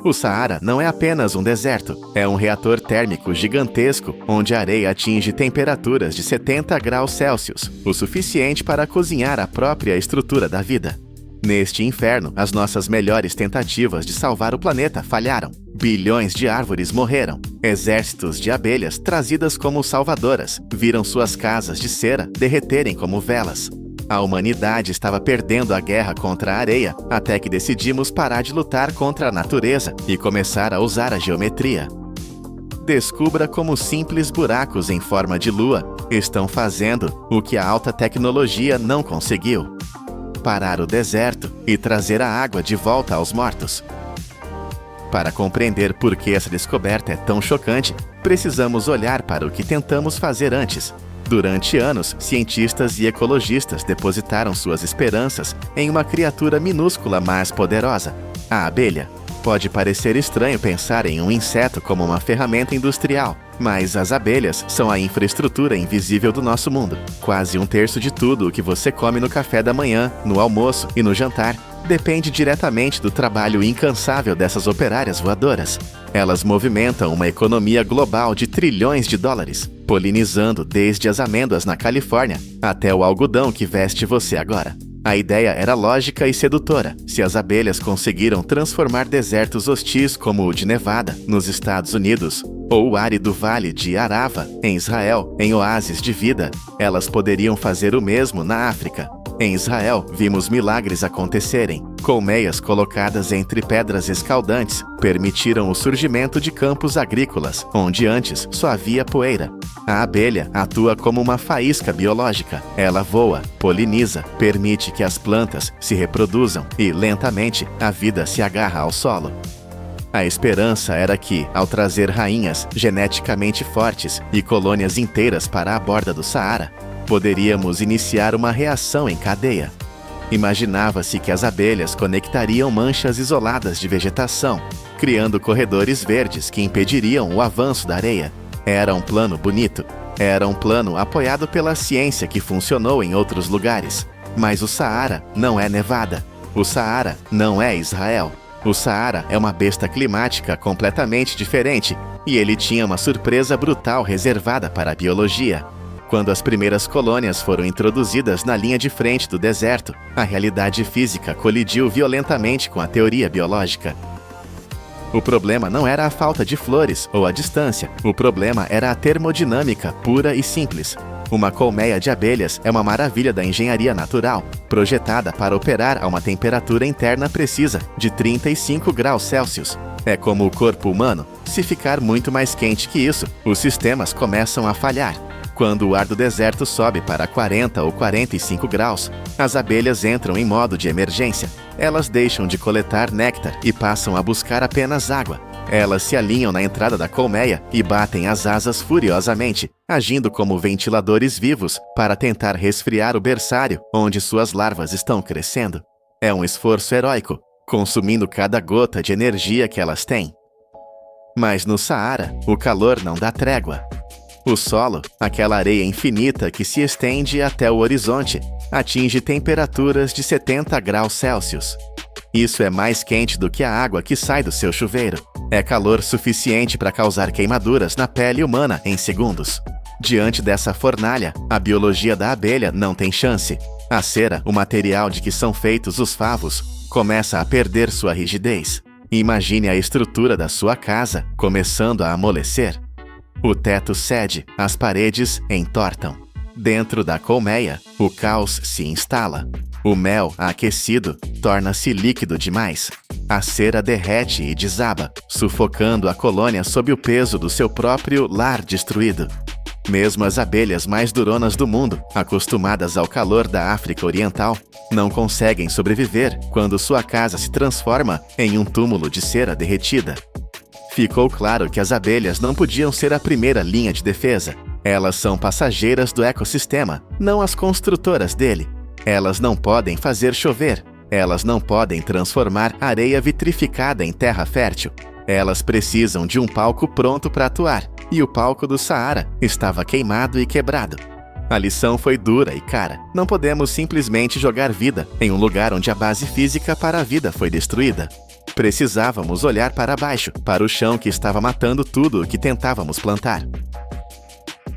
O Saara não é apenas um deserto, é um reator térmico gigantesco onde a areia atinge temperaturas de 70 graus Celsius, o suficiente para cozinhar a própria estrutura da vida. Neste inferno, as nossas melhores tentativas de salvar o planeta falharam. Bilhões de árvores morreram. Exércitos de abelhas, trazidas como salvadoras, viram suas casas de cera derreterem como velas. A humanidade estava perdendo a guerra contra a areia, até que decidimos parar de lutar contra a natureza e começar a usar a geometria. Descubra como simples buracos em forma de lua estão fazendo o que a alta tecnologia não conseguiu: parar o deserto e trazer a água de volta aos mortos. Para compreender por que essa descoberta é tão chocante, precisamos olhar para o que tentamos fazer antes. Durante anos, cientistas e ecologistas depositaram suas esperanças em uma criatura minúscula, mas poderosa: a abelha. Pode parecer estranho pensar em um inseto como uma ferramenta industrial, mas as abelhas são a infraestrutura invisível do nosso mundo. Quase um terço de tudo o que você come no café da manhã, no almoço e no jantar depende diretamente do trabalho incansável dessas operárias voadoras. Elas movimentam uma economia global de trilhões de dólares, polinizando desde as amêndoas na Califórnia até o algodão que veste você agora. A ideia era lógica e sedutora. Se as abelhas conseguiram transformar desertos hostis como o de Nevada, nos Estados Unidos, ou o árido vale de Arava, em Israel, em oásis de vida, elas poderiam fazer o mesmo na África. Em Israel, vimos milagres acontecerem. Colmeias colocadas entre pedras escaldantes permitiram o surgimento de campos agrícolas, onde antes só havia poeira. A abelha atua como uma faísca biológica. Ela voa, poliniza, permite que as plantas se reproduzam e, lentamente, a vida se agarra ao solo. A esperança era que, ao trazer rainhas geneticamente fortes e colônias inteiras para a borda do Saara, poderíamos iniciar uma reação em cadeia. Imaginava-se que as abelhas conectariam manchas isoladas de vegetação, criando corredores verdes que impediriam o avanço da areia. Era um plano bonito. Era um plano apoiado pela ciência que funcionou em outros lugares. Mas o Saara não é Nevada. O Saara não é Israel. O Saara é uma besta climática completamente diferente, e ele tinha uma surpresa brutal reservada para a biologia. Quando as primeiras colônias foram introduzidas na linha de frente do deserto, a realidade física colidiu violentamente com a teoria biológica. O problema não era a falta de flores ou a distância. O problema era a termodinâmica pura e simples. Uma colmeia de abelhas é uma maravilha da engenharia natural, projetada para operar a uma temperatura interna precisa de 35 graus Celsius. É como o corpo humano. Se ficar muito mais quente que isso, os sistemas começam a falhar. Quando o ar do deserto sobe para 40 ou 45 graus, as abelhas entram em modo de emergência. Elas deixam de coletar néctar e passam a buscar apenas água. Elas se alinham na entrada da colmeia e batem as asas furiosamente, agindo como ventiladores vivos para tentar resfriar o berçário onde suas larvas estão crescendo. É um esforço heróico, consumindo cada gota de energia que elas têm. Mas no Saara, o calor não dá trégua. O solo, aquela areia infinita que se estende até o horizonte, atinge temperaturas de 70 graus Celsius. Isso é mais quente do que a água que sai do seu chuveiro. É calor suficiente para causar queimaduras na pele humana em segundos. Diante dessa fornalha, a biologia da abelha não tem chance. A cera, o material de que são feitos os favos, começa a perder sua rigidez. Imagine a estrutura da sua casa começando a amolecer. O teto cede, as paredes entortam. Dentro da colmeia, o caos se instala. O mel aquecido torna-se líquido demais. A cera derrete e desaba, sufocando a colônia sob o peso do seu próprio lar destruído. Mesmo as abelhas mais duronas do mundo, acostumadas ao calor da África Oriental, não conseguem sobreviver quando sua casa se transforma em um túmulo de cera derretida. Ficou claro que as abelhas não podiam ser a primeira linha de defesa. Elas são passageiras do ecossistema, não as construtoras dele. Elas não podem fazer chover. Elas não podem transformar areia vitrificada em terra fértil. Elas precisam de um palco pronto para atuar, e o palco do Saara estava queimado e quebrado. A lição foi dura e cara. Não podemos simplesmente jogar vida em um lugar onde a base física para a vida foi destruída. Precisávamos olhar para baixo, para o chão que estava matando tudo o que tentávamos plantar.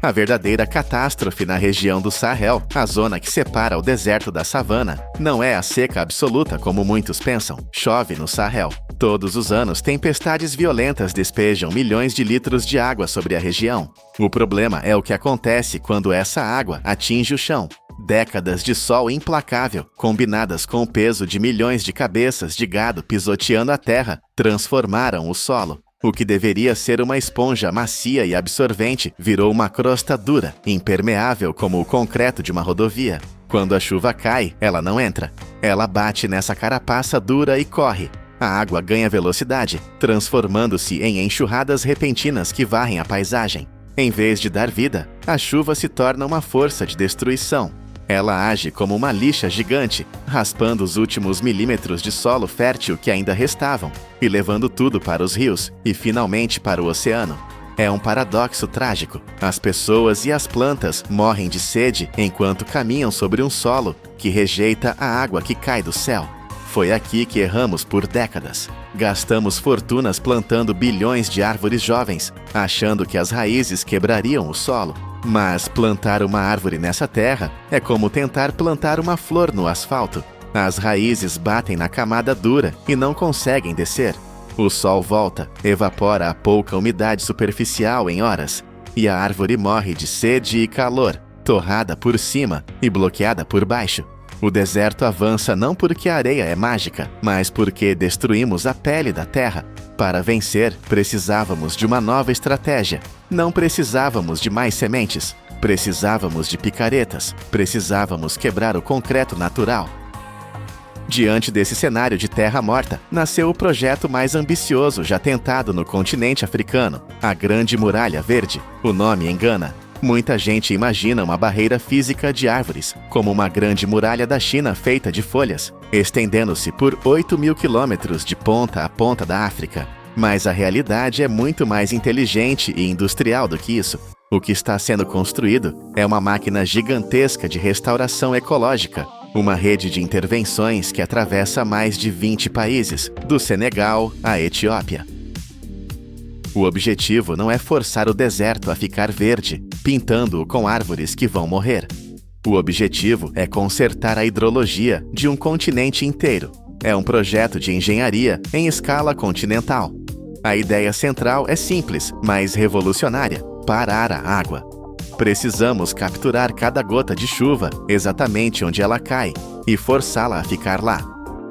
A verdadeira catástrofe na região do Sahel, a zona que separa o deserto da savana, não é a seca absoluta como muitos pensam. Chove no Sahel. Todos os anos, tempestades violentas despejam milhões de litros de água sobre a região. O problema é o que acontece quando essa água atinge o chão. Décadas de sol implacável, combinadas com o peso de milhões de cabeças de gado pisoteando a terra, transformaram o solo. O que deveria ser uma esponja macia e absorvente virou uma crosta dura, impermeável como o concreto de uma rodovia. Quando a chuva cai, ela não entra. Ela bate nessa carapaça dura e corre. A água ganha velocidade, transformando-se em enxurradas repentinas que varrem a paisagem. Em vez de dar vida, a chuva se torna uma força de destruição. Ela age como uma lixa gigante, raspando os últimos milímetros de solo fértil que ainda restavam e levando tudo para os rios e finalmente para o oceano. É um paradoxo trágico. As pessoas e as plantas morrem de sede enquanto caminham sobre um solo que rejeita a água que cai do céu. Foi aqui que erramos por décadas. Gastamos fortunas plantando bilhões de árvores jovens, achando que as raízes quebrariam o solo. Mas plantar uma árvore nessa terra é como tentar plantar uma flor no asfalto. As raízes batem na camada dura e não conseguem descer. O sol volta, evapora a pouca umidade superficial em horas, e a árvore morre de sede e calor, torrada por cima e bloqueada por baixo. O deserto avança não porque a areia é mágica, mas porque destruímos a pele da terra. Para vencer, precisávamos de uma nova estratégia. Não precisávamos de mais sementes. Precisávamos de picaretas. Precisávamos quebrar o concreto natural. Diante desse cenário de terra morta, nasceu o projeto mais ambicioso já tentado no continente africano, a Grande Muralha Verde. O nome engana. Muita gente imagina uma barreira física de árvores, como uma grande muralha da China feita de folhas, estendendo-se por 8.000 quilômetros de ponta a ponta da África. Mas a realidade é muito mais inteligente e industrial do que isso. O que está sendo construído é uma máquina gigantesca de restauração ecológica, uma rede de intervenções que atravessa mais de 20 países, do Senegal à Etiópia. O objetivo não é forçar o deserto a ficar verde, pintando-o com árvores que vão morrer. O objetivo é consertar a hidrologia de um continente inteiro. É um projeto de engenharia em escala continental. A ideia central é simples, mas revolucionária: parar a água. Precisamos capturar cada gota de chuva exatamente onde ela cai e forçá-la a ficar lá.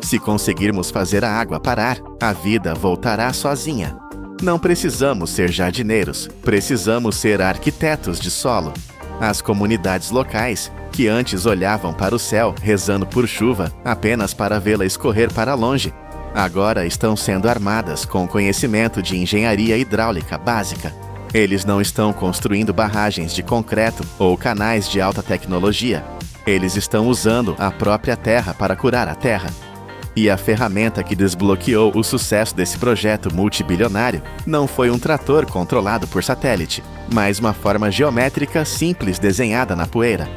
Se conseguirmos fazer a água parar, a vida voltará sozinha. Não precisamos ser jardineiros, precisamos ser arquitetos de solo. As comunidades locais, que antes olhavam para o céu rezando por chuva apenas para vê-la escorrer para longe, agora estão sendo armadas com conhecimento de engenharia hidráulica básica. Eles não estão construindo barragens de concreto ou canais de alta tecnologia. Eles estão usando a própria terra para curar a terra. E a ferramenta que desbloqueou o sucesso desse projeto multibilionário não foi um trator controlado por satélite, mas uma forma geométrica simples desenhada na poeira.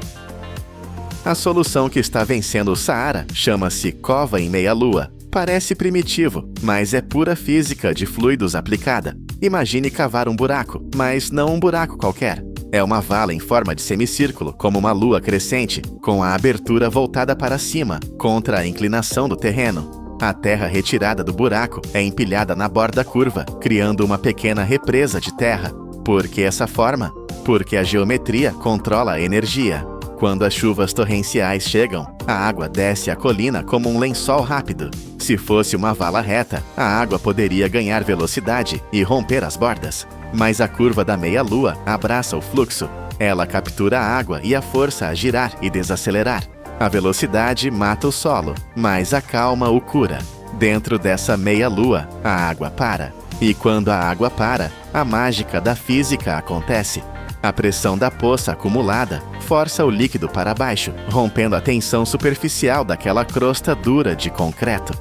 A solução que está vencendo o Saara chama-se cova em meia-lua. Parece primitivo, mas é pura física de fluidos aplicada. Imagine cavar um buraco, mas não um buraco qualquer. É uma vala em forma de semicírculo, como uma lua crescente, com a abertura voltada para cima, contra a inclinação do terreno. A terra retirada do buraco é empilhada na borda curva, criando uma pequena represa de terra. Por que essa forma? Porque a geometria controla a energia. Quando as chuvas torrenciais chegam, a água desce a colina como um lençol rápido. Se fosse uma vala reta, a água poderia ganhar velocidade e romper as bordas. Mas a curva da meia-lua abraça o fluxo. Ela captura a água e a força a girar e desacelerar. A velocidade mata o solo, mas a calma o cura. Dentro dessa meia-lua, a água para. E quando a água para, a mágica da física acontece. A pressão da poça acumulada força o líquido para baixo, rompendo a tensão superficial daquela crosta dura de concreto.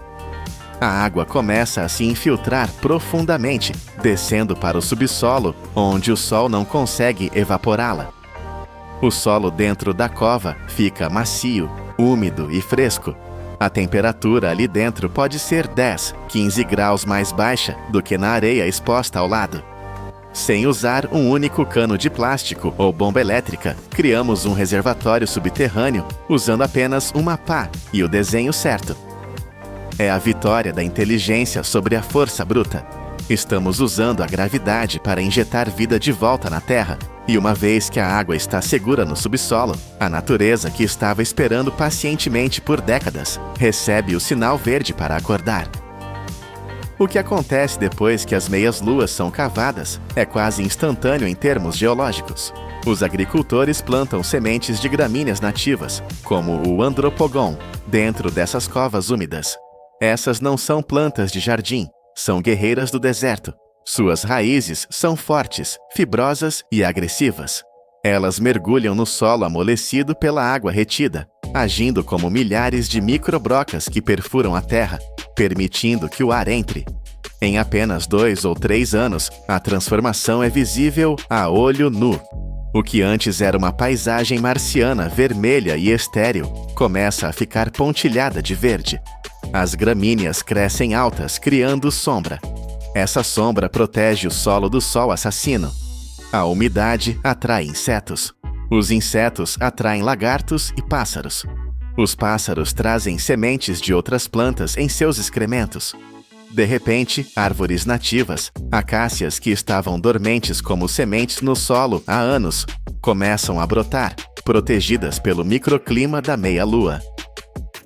A água começa a se infiltrar profundamente, descendo para o subsolo, onde o sol não consegue evaporá-la. O solo dentro da cova fica macio, úmido e fresco. A temperatura ali dentro pode ser 10, 15 graus mais baixa do que na areia exposta ao lado. Sem usar um único cano de plástico ou bomba elétrica, criamos um reservatório subterrâneo usando apenas uma pá e o desenho certo. É a vitória da inteligência sobre a força bruta. Estamos usando a gravidade para injetar vida de volta na Terra, e uma vez que a água está segura no subsolo, a natureza que estava esperando pacientemente por décadas recebe o sinal verde para acordar. O que acontece depois que as meias-luas são cavadas é quase instantâneo em termos geológicos. Os agricultores plantam sementes de gramíneas nativas, como o andropogon, dentro dessas covas úmidas. Essas não são plantas de jardim, são guerreiras do deserto. Suas raízes são fortes, fibrosas e agressivas. Elas mergulham no solo amolecido pela água retida, agindo como milhares de microbrocas que perfuram a terra, permitindo que o ar entre. Em apenas 2 ou 3 anos, a transformação é visível a olho nu. O que antes era uma paisagem marciana vermelha e estéril começa a ficar pontilhada de verde. As gramíneas crescem altas, criando sombra. Essa sombra protege o solo do sol assassino. A umidade atrai insetos. Os insetos atraem lagartos e pássaros. Os pássaros trazem sementes de outras plantas em seus excrementos. De repente, árvores nativas, acácias que estavam dormentes como sementes no solo há anos, começam a brotar, protegidas pelo microclima da meia-lua.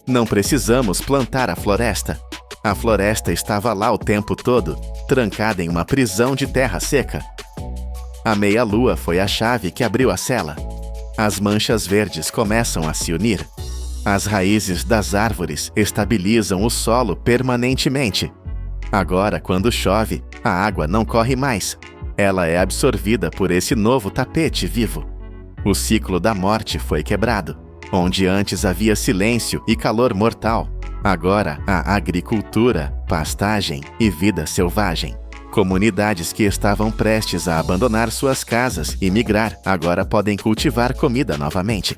Não precisamos plantar a floresta. A floresta estava lá o tempo todo, trancada em uma prisão de terra seca. A meia-lua foi a chave que abriu a cela. As manchas verdes começam a se unir. As raízes das árvores estabilizam o solo permanentemente. Agora, quando chove, a água não corre mais. Ela é absorvida por esse novo tapete vivo. O ciclo da morte foi quebrado. Onde antes havia silêncio e calor mortal, agora há agricultura, pastagem e vida selvagem. Comunidades que estavam prestes a abandonar suas casas e migrar agora podem cultivar comida novamente.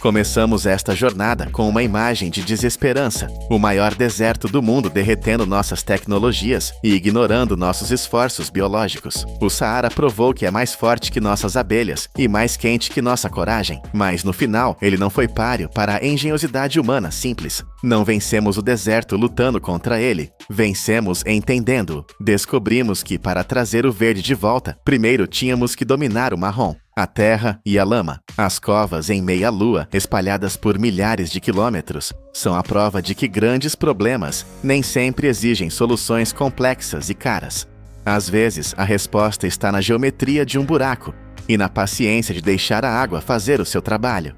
Começamos esta jornada com uma imagem de desesperança, o maior deserto do mundo derretendo nossas tecnologias e ignorando nossos esforços biológicos. O Saara provou que é mais forte que nossas abelhas e mais quente que nossa coragem, mas no final ele não foi páreo para a engenhosidade humana simples. Não vencemos o deserto lutando contra ele, vencemos entendendo-o. Descobrimos que para trazer o verde de volta, primeiro tínhamos que dominar o marrom. A terra e a lama, as covas em meia-lua, espalhadas por milhares de quilômetros, são a prova de que grandes problemas nem sempre exigem soluções complexas e caras. Às vezes, a resposta está na geometria de um buraco e na paciência de deixar a água fazer o seu trabalho.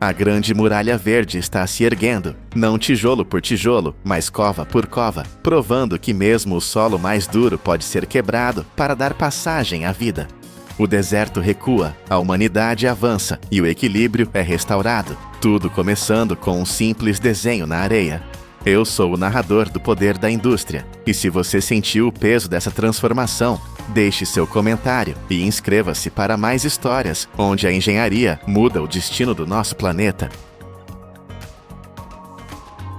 A grande muralha verde está se erguendo, não tijolo por tijolo, mas cova por cova, provando que mesmo o solo mais duro pode ser quebrado para dar passagem à vida. O deserto recua, a humanidade avança e o equilíbrio é restaurado, tudo começando com um simples desenho na areia. Eu sou o narrador do poder da indústria, e se você sentiu o peso dessa transformação, deixe seu comentário e inscreva-se para mais histórias onde a engenharia muda o destino do nosso planeta.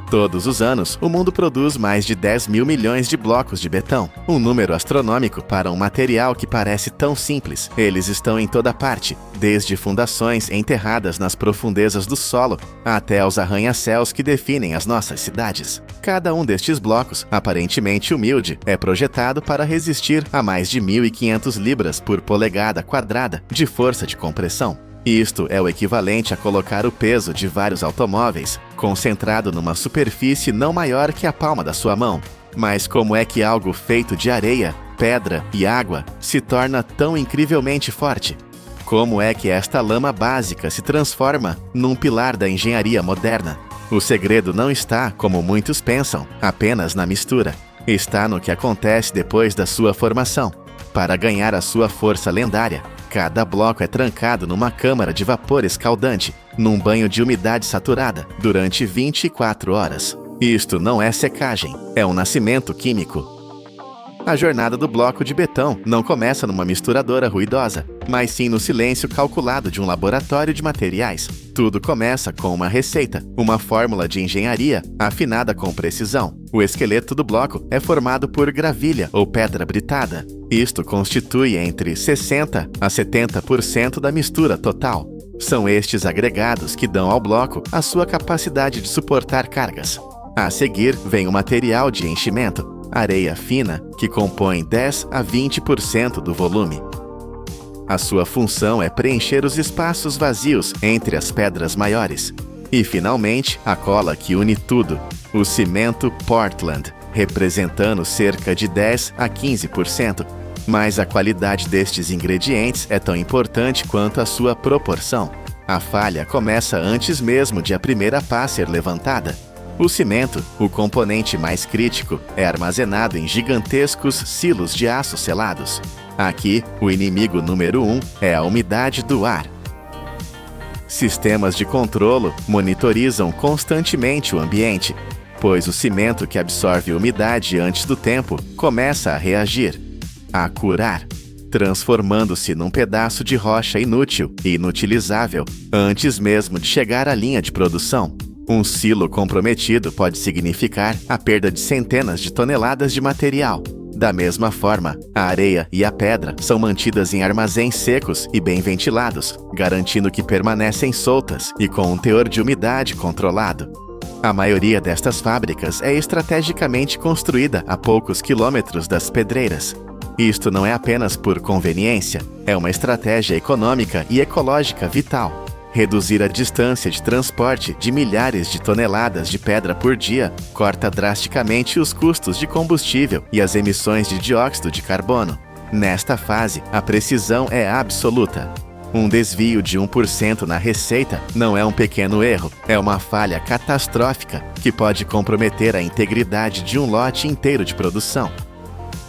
Todos os anos, o mundo produz mais de 10 mil milhões de blocos de betão, um número astronômico para um material que parece tão simples. Eles estão em toda parte, desde fundações enterradas nas profundezas do solo até aos arranha-céus que definem as nossas cidades. Cada um destes blocos, aparentemente humilde, é projetado para resistir a mais de 1.500 libras por polegada quadrada de força de compressão. Isto é o equivalente a colocar o peso de vários automóveis concentrado numa superfície não maior que a palma da sua mão. Mas como é que algo feito de areia, pedra e água se torna tão incrivelmente forte? Como é que esta lama básica se transforma num pilar da engenharia moderna? O segredo não está, como muitos pensam, apenas na mistura. Está no que acontece depois da sua formação. Para ganhar a sua força lendária, cada bloco é trancado numa câmara de vapor escaldante, num banho de umidade saturada, durante 24 horas. Isto não é secagem, é um nascimento químico. A jornada do bloco de betão não começa numa misturadora ruidosa, mas sim no silêncio calculado de um laboratório de materiais. Tudo começa com uma receita, uma fórmula de engenharia afinada com precisão. O esqueleto do bloco é formado por gravilha ou pedra britada. Isto constitui entre 60% a 70% da mistura total. São estes agregados que dão ao bloco a sua capacidade de suportar cargas. A seguir vem o material de enchimento, areia fina, que compõe 10 a 20% do volume. A sua função é preencher os espaços vazios entre as pedras maiores. E, finalmente, a cola que une tudo, o cimento Portland, representando cerca de 10 a 15%. Mas a qualidade destes ingredientes é tão importante quanto a sua proporção. A falha começa antes mesmo de a primeira pá ser levantada. O cimento, o componente mais crítico, é armazenado em gigantescos silos de aço selados. Aqui, o inimigo número 1 é a umidade do ar. Sistemas de controlo monitorizam constantemente o ambiente, pois o cimento que absorve umidade antes do tempo começa a reagir, a curar, transformando-se num pedaço de rocha inútil e inutilizável antes mesmo de chegar à linha de produção. Um silo comprometido pode significar a perda de centenas de toneladas de material. Da mesma forma, a areia e a pedra são mantidas em armazéns secos e bem ventilados, garantindo que permanecem soltas e com um teor de umidade controlado. A maioria destas fábricas é estrategicamente construída a poucos quilômetros das pedreiras. Isto não é apenas por conveniência, é uma estratégia econômica e ecológica vital. Reduzir a distância de transporte de milhares de toneladas de pedra por dia corta drasticamente os custos de combustível e as emissões de dióxido de carbono. Nesta fase, a precisão é absoluta. Um desvio de 1% na receita não é um pequeno erro, é uma falha catastrófica que pode comprometer a integridade de um lote inteiro de produção.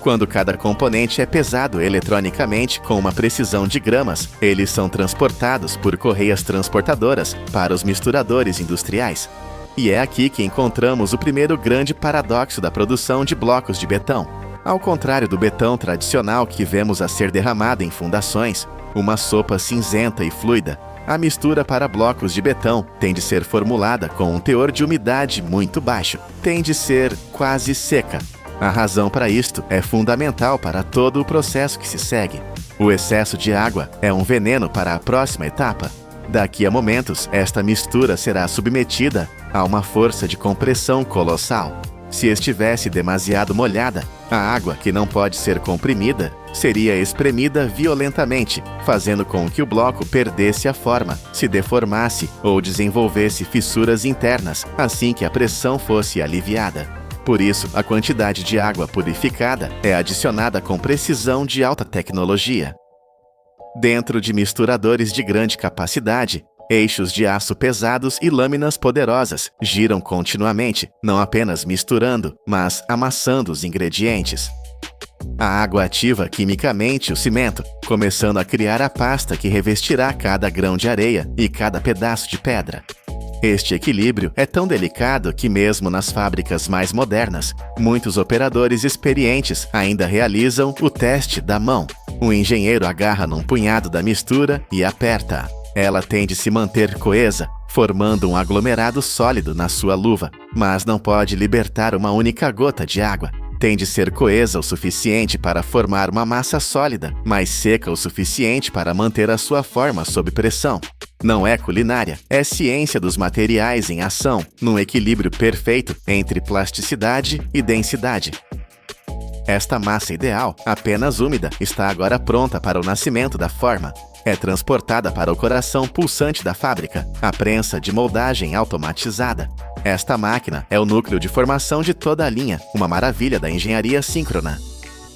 Quando cada componente é pesado eletronicamente com uma precisão de gramas, eles são transportados por correias transportadoras para os misturadores industriais. E é aqui que encontramos o primeiro grande paradoxo da produção de blocos de betão. Ao contrário do betão tradicional que vemos a ser derramado em fundações, uma sopa cinzenta e fluida, a mistura para blocos de betão tem de ser formulada com um teor de umidade muito baixo, tem de ser quase seca. A razão para isto é fundamental para todo o processo que se segue. O excesso de água é um veneno para a próxima etapa. Daqui a momentos, esta mistura será submetida a uma força de compressão colossal. Se estivesse demasiado molhada, a água, que não pode ser comprimida, seria espremida violentamente, fazendo com que o bloco perdesse a forma, se deformasse ou desenvolvesse fissuras internas assim que a pressão fosse aliviada. Por isso, a quantidade de água purificada é adicionada com precisão de alta tecnologia. Dentro de misturadores de grande capacidade, eixos de aço pesados e lâminas poderosas giram continuamente, não apenas misturando, mas amassando os ingredientes. A água ativa quimicamente o cimento, começando a criar a pasta que revestirá cada grão de areia e cada pedaço de pedra. Este equilíbrio é tão delicado que mesmo nas fábricas mais modernas, muitos operadores experientes ainda realizam o teste da mão. O engenheiro agarra num punhado da mistura e aperta. Ela tem de se manter coesa, formando um aglomerado sólido na sua luva, mas não pode libertar uma única gota de água. Tem de ser coesa o suficiente para formar uma massa sólida, mas seca o suficiente para manter a sua forma sob pressão. Não é culinária, é ciência dos materiais em ação, num equilíbrio perfeito entre plasticidade e densidade. Esta massa ideal, apenas úmida, está agora pronta para o nascimento da forma. É transportada para o coração pulsante da fábrica, a prensa de moldagem automatizada. Esta máquina é o núcleo de formação de toda a linha, uma maravilha da engenharia síncrona.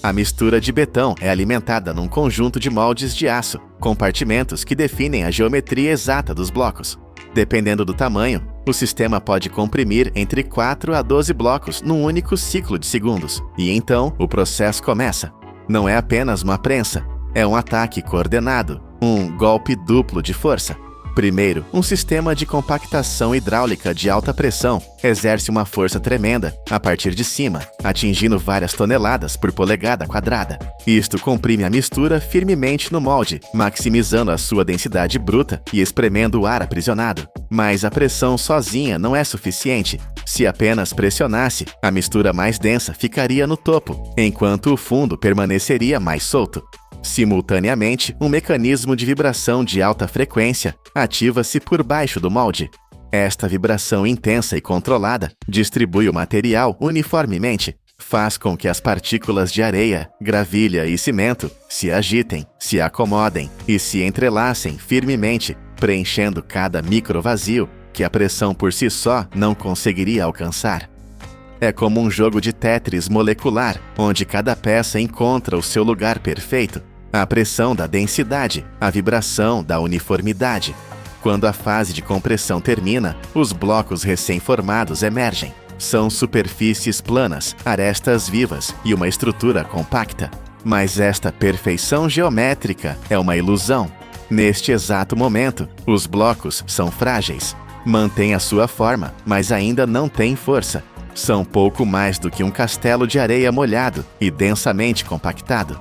A mistura de betão é alimentada num conjunto de moldes de aço, compartimentos que definem a geometria exata dos blocos. Dependendo do tamanho, o sistema pode comprimir entre 4 a 12 blocos num único ciclo de segundos. E então, o processo começa. Não é apenas uma prensa, é um ataque coordenado, um golpe duplo de força. Primeiro, um sistema de compactação hidráulica de alta pressão exerce uma força tremenda a partir de cima, atingindo várias toneladas por polegada quadrada. Isto comprime a mistura firmemente no molde, maximizando a sua densidade bruta e espremendo o ar aprisionado. Mas a pressão sozinha não é suficiente. Se apenas pressionasse, a mistura mais densa ficaria no topo, enquanto o fundo permaneceria mais solto. Simultaneamente, um mecanismo de vibração de alta frequência ativa-se por baixo do molde. Esta vibração intensa e controlada distribui o material uniformemente, faz com que as partículas de areia, gravilha e cimento se agitem, se acomodem e se entrelacem firmemente, preenchendo cada microvazio que a pressão por si só não conseguiria alcançar. É como um jogo de Tetris molecular, onde cada peça encontra o seu lugar perfeito. A pressão da densidade, a vibração da uniformidade. Quando a fase de compressão termina, os blocos recém-formados emergem. São superfícies planas, arestas vivas e uma estrutura compacta. Mas esta perfeição geométrica é uma ilusão. Neste exato momento, os blocos são frágeis. Mantêm a sua forma, mas ainda não têm força. São pouco mais do que um castelo de areia molhado e densamente compactado.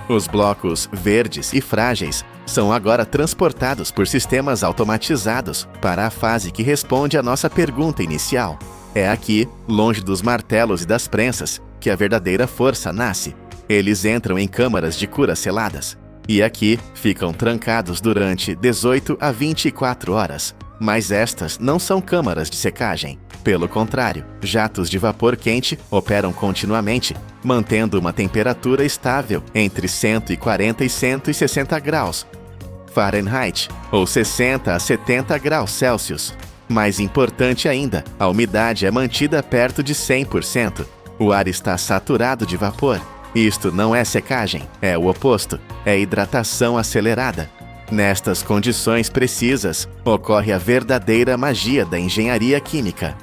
Os blocos verdes e frágeis são agora transportados por sistemas automatizados para a fase que responde à nossa pergunta inicial. É aqui, longe dos martelos e das prensas, que a verdadeira força nasce. Eles entram em câmaras de cura seladas. E aqui ficam trancados durante 18 a 24 horas. Mas estas não são câmaras de secagem. Pelo contrário, jatos de vapor quente operam continuamente, mantendo uma temperatura estável entre 140 e 160 graus Fahrenheit, ou 60 a 70 graus Celsius. Mais importante ainda, a umidade é mantida perto de 100%. O ar está saturado de vapor. Isto não é secagem, é o oposto, é hidratação acelerada. Nestas condições precisas, ocorre a verdadeira magia da engenharia química.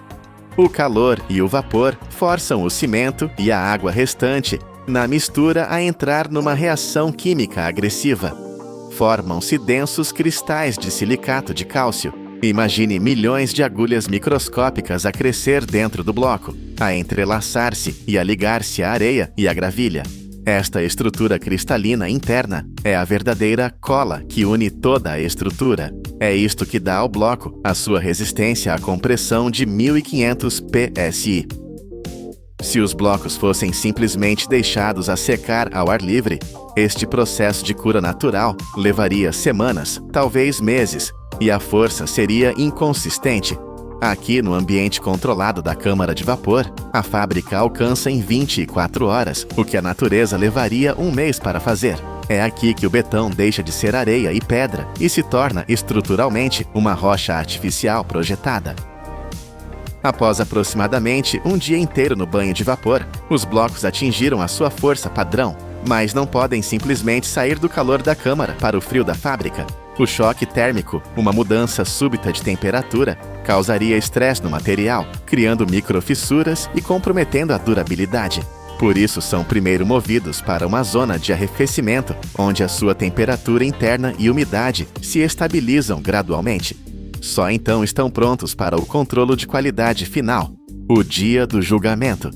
O calor e o vapor forçam o cimento e a água restante na mistura a entrar numa reação química agressiva. Formam-se densos cristais de silicato de cálcio. Imagine milhões de agulhas microscópicas a crescer dentro do bloco, a entrelaçar-se e a ligar-se à areia e à gravilha. Esta estrutura cristalina interna é a verdadeira cola que une toda a estrutura. É isto que dá ao bloco a sua resistência à compressão de 1500 psi. Se os blocos fossem simplesmente deixados a secar ao ar livre, este processo de cura natural levaria semanas, talvez meses, e a força seria inconsistente. Aqui, no ambiente controlado da câmara de vapor, a fábrica alcança em 24 horas, o que a natureza levaria um mês para fazer. É aqui que o betão deixa de ser areia e pedra e se torna estruturalmente uma rocha artificial projetada. Após aproximadamente um dia inteiro no banho de vapor, os blocos atingiram a sua força padrão, mas não podem simplesmente sair do calor da câmara para o frio da fábrica. O choque térmico, uma mudança súbita de temperatura, causaria estresse no material, criando microfissuras e comprometendo a durabilidade. Por isso, são primeiro movidos para uma zona de arrefecimento, onde a sua temperatura interna e umidade se estabilizam gradualmente. Só então estão prontos para o controle de qualidade final, o dia do julgamento.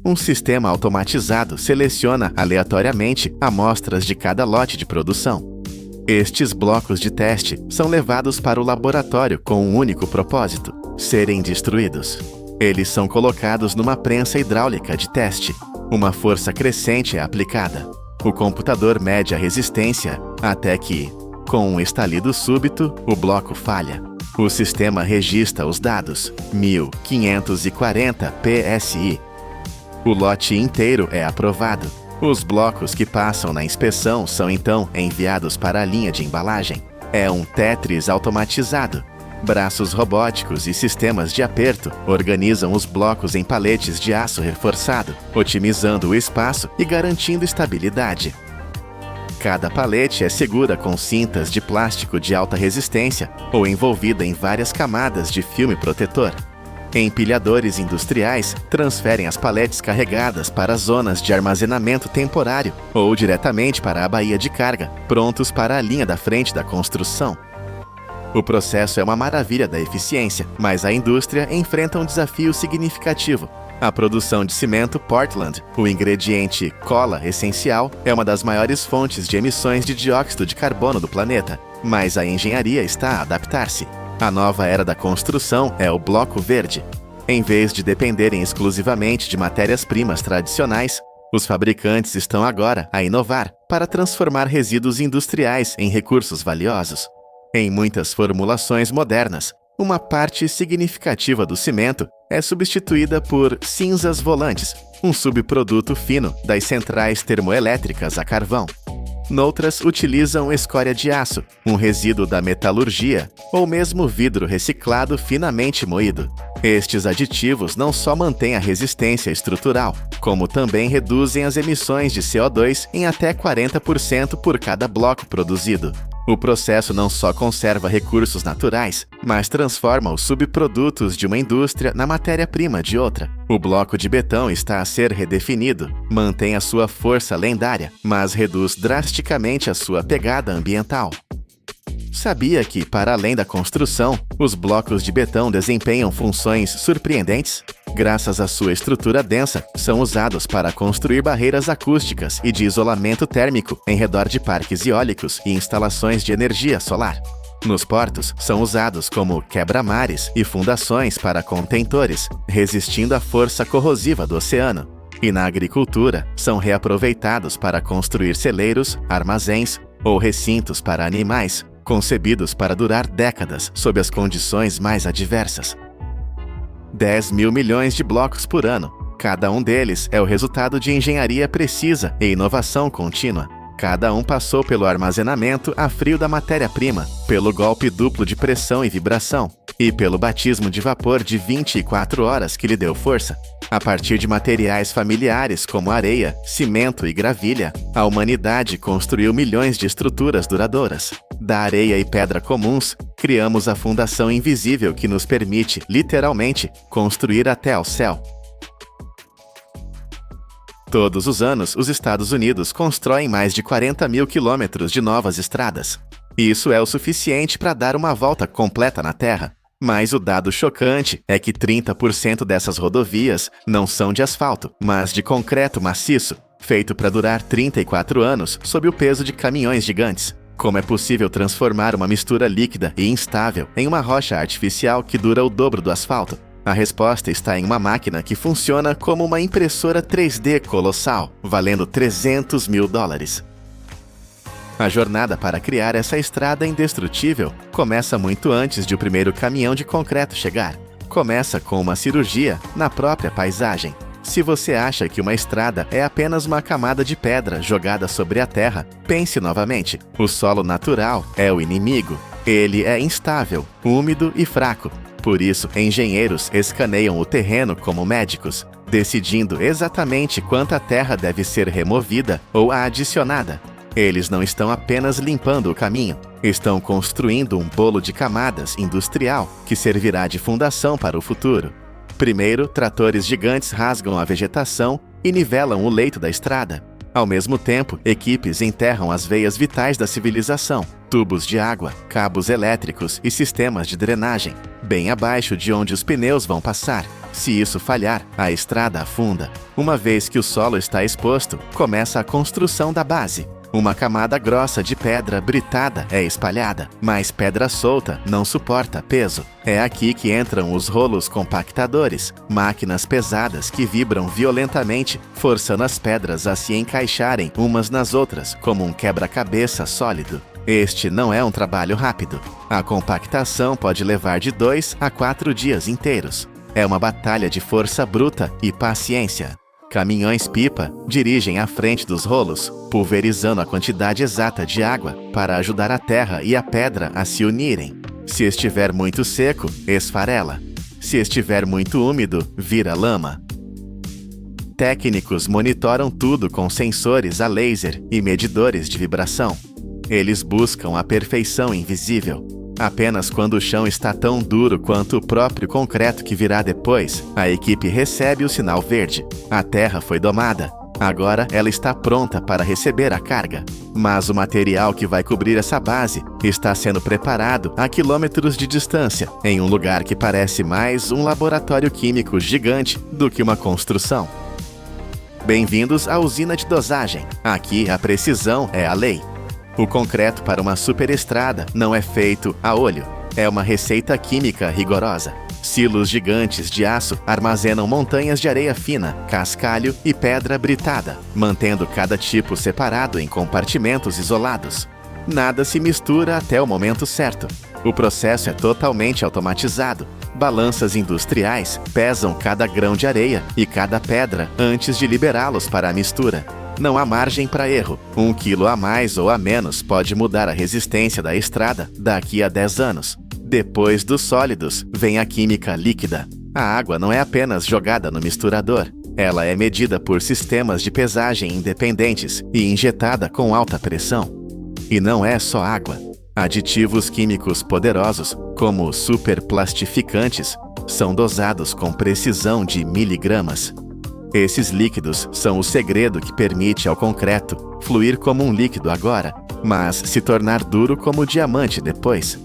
Um sistema automatizado seleciona aleatoriamente amostras de cada lote de produção. Estes blocos de teste são levados para o laboratório com um único propósito: serem destruídos. Eles são colocados numa prensa hidráulica de teste. Uma força crescente é aplicada. O computador mede a resistência até que, com um estalido súbito, o bloco falha. O sistema registra os dados, 1540 psi. O lote inteiro é aprovado. Os blocos que passam na inspeção são então enviados para a linha de embalagem. É um Tetris automatizado. Braços robóticos e sistemas de aperto organizam os blocos em paletes de aço reforçado, otimizando o espaço e garantindo estabilidade. Cada palete é segura com cintas de plástico de alta resistência ou envolvida em várias camadas de filme protetor. Empilhadores industriais transferem as paletes carregadas para zonas de armazenamento temporário ou diretamente para a baía de carga, prontos para a linha da frente da construção. O processo é uma maravilha da eficiência, mas a indústria enfrenta um desafio significativo. A produção de cimento Portland, o ingrediente cola essencial, é uma das maiores fontes de emissões de dióxido de carbono do planeta, mas a engenharia está a adaptar-se. A nova era da construção é o bloco verde. Em vez de dependerem exclusivamente de matérias-primas tradicionais, os fabricantes estão agora a inovar para transformar resíduos industriais em recursos valiosos. Em muitas formulações modernas, uma parte significativa do cimento é substituída por cinzas volantes, um subproduto fino das centrais termoelétricas a carvão. Noutras utilizam escória de aço, um resíduo da metalurgia, ou mesmo vidro reciclado finamente moído. Estes aditivos não só mantêm a resistência estrutural, como também reduzem as emissões de CO2 em até 40% por cada bloco produzido. O processo não só conserva recursos naturais, mas transforma os subprodutos de uma indústria na matéria-prima de outra. O bloco de betão está a ser redefinido, mantém a sua força lendária, mas reduz drasticamente a sua pegada ambiental. Sabia que, para além da construção, os blocos de betão desempenham funções surpreendentes? Graças à sua estrutura densa, são usados para construir barreiras acústicas e de isolamento térmico em redor de parques eólicos e instalações de energia solar. Nos portos, são usados como quebra-mares e fundações para contentores, resistindo à força corrosiva do oceano. E na agricultura, são reaproveitados para construir celeiros, armazéns ou recintos para animais, concebidos para durar décadas sob as condições mais adversas. 10 mil milhões de blocos por ano. Cada um deles é o resultado de engenharia precisa e inovação contínua. Cada um passou pelo armazenamento a frio da matéria-prima, pelo golpe duplo de pressão e vibração, e pelo batismo de vapor de 24 horas que lhe deu força. A partir de materiais familiares como areia, cimento e gravilha, a humanidade construiu milhões de estruturas duradouras. Da areia e pedra comuns, criamos a fundação invisível que nos permite, literalmente, construir até ao céu. Todos os anos, os Estados Unidos constroem mais de 40 mil quilômetros de novas estradas. Isso é o suficiente para dar uma volta completa na Terra. Mas o dado chocante é que 30% dessas rodovias não são de asfalto, mas de concreto maciço, feito para durar 34 anos sob o peso de caminhões gigantes. Como é possível transformar uma mistura líquida e instável em uma rocha artificial que dura o dobro do asfalto? A resposta está em uma máquina que funciona como uma impressora 3D colossal, valendo $300 mil. A jornada para criar essa estrada indestrutível começa muito antes de o primeiro caminhão de concreto chegar. Começa com uma cirurgia na própria paisagem. Se você acha que uma estrada é apenas uma camada de pedra jogada sobre a terra, pense novamente. O solo natural é o inimigo. Ele é instável, úmido e fraco. Por isso, engenheiros escaneiam o terreno como médicos, decidindo exatamente quanta terra deve ser removida ou adicionada. Eles não estão apenas limpando o caminho, estão construindo um bolo de camadas industrial que servirá de fundação para o futuro. Primeiro, tratores gigantes rasgam a vegetação e nivelam o leito da estrada. Ao mesmo tempo, equipes enterram as veias vitais da civilização, tubos de água, cabos elétricos e sistemas de drenagem, bem abaixo de onde os pneus vão passar. Se isso falhar, a estrada afunda. Uma vez que o solo está exposto, começa a construção da base. Uma camada grossa de pedra britada é espalhada, mas pedra solta não suporta peso. É aqui que entram os rolos compactadores, máquinas pesadas que vibram violentamente, forçando as pedras a se encaixarem umas nas outras, como um quebra-cabeça sólido. Este não é um trabalho rápido. A compactação pode levar de 2 a 4 dias inteiros. É uma batalha de força bruta e paciência. Caminhões-pipa dirigem à frente dos rolos, pulverizando a quantidade exata de água para ajudar a terra e a pedra a se unirem. Se estiver muito seco, esfarela. Se estiver muito úmido, vira lama. Técnicos monitoram tudo com sensores a laser e medidores de vibração. Eles buscam a perfeição invisível. Apenas quando o chão está tão duro quanto o próprio concreto que virá depois, a equipe recebe o sinal verde. A terra foi domada. Agora ela está pronta para receber a carga. Mas o material que vai cobrir essa base está sendo preparado a quilômetros de distância, em um lugar que parece mais um laboratório químico gigante do que uma construção. Bem-vindos à usina de dosagem. Aqui a precisão é a lei. O concreto para uma superestrada não é feito a olho. É uma receita química rigorosa. Silos gigantes de aço armazenam montanhas de areia fina, cascalho e pedra britada, mantendo cada tipo separado em compartimentos isolados. Nada se mistura até o momento certo. O processo é totalmente automatizado. Balanças industriais pesam cada grão de areia e cada pedra antes de liberá-los para a mistura. Não há margem para erro. 1 quilo a mais ou a menos pode mudar a resistência da estrada daqui a 10 anos. Depois dos sólidos, vem a química líquida. A água não é apenas jogada no misturador. Ela é medida por sistemas de pesagem independentes e injetada com alta pressão. E não é só água. Aditivos químicos poderosos, como superplastificantes, são dosados com precisão de miligramas. Esses líquidos são o segredo que permite ao concreto fluir como um líquido agora, mas se tornar duro como diamante depois.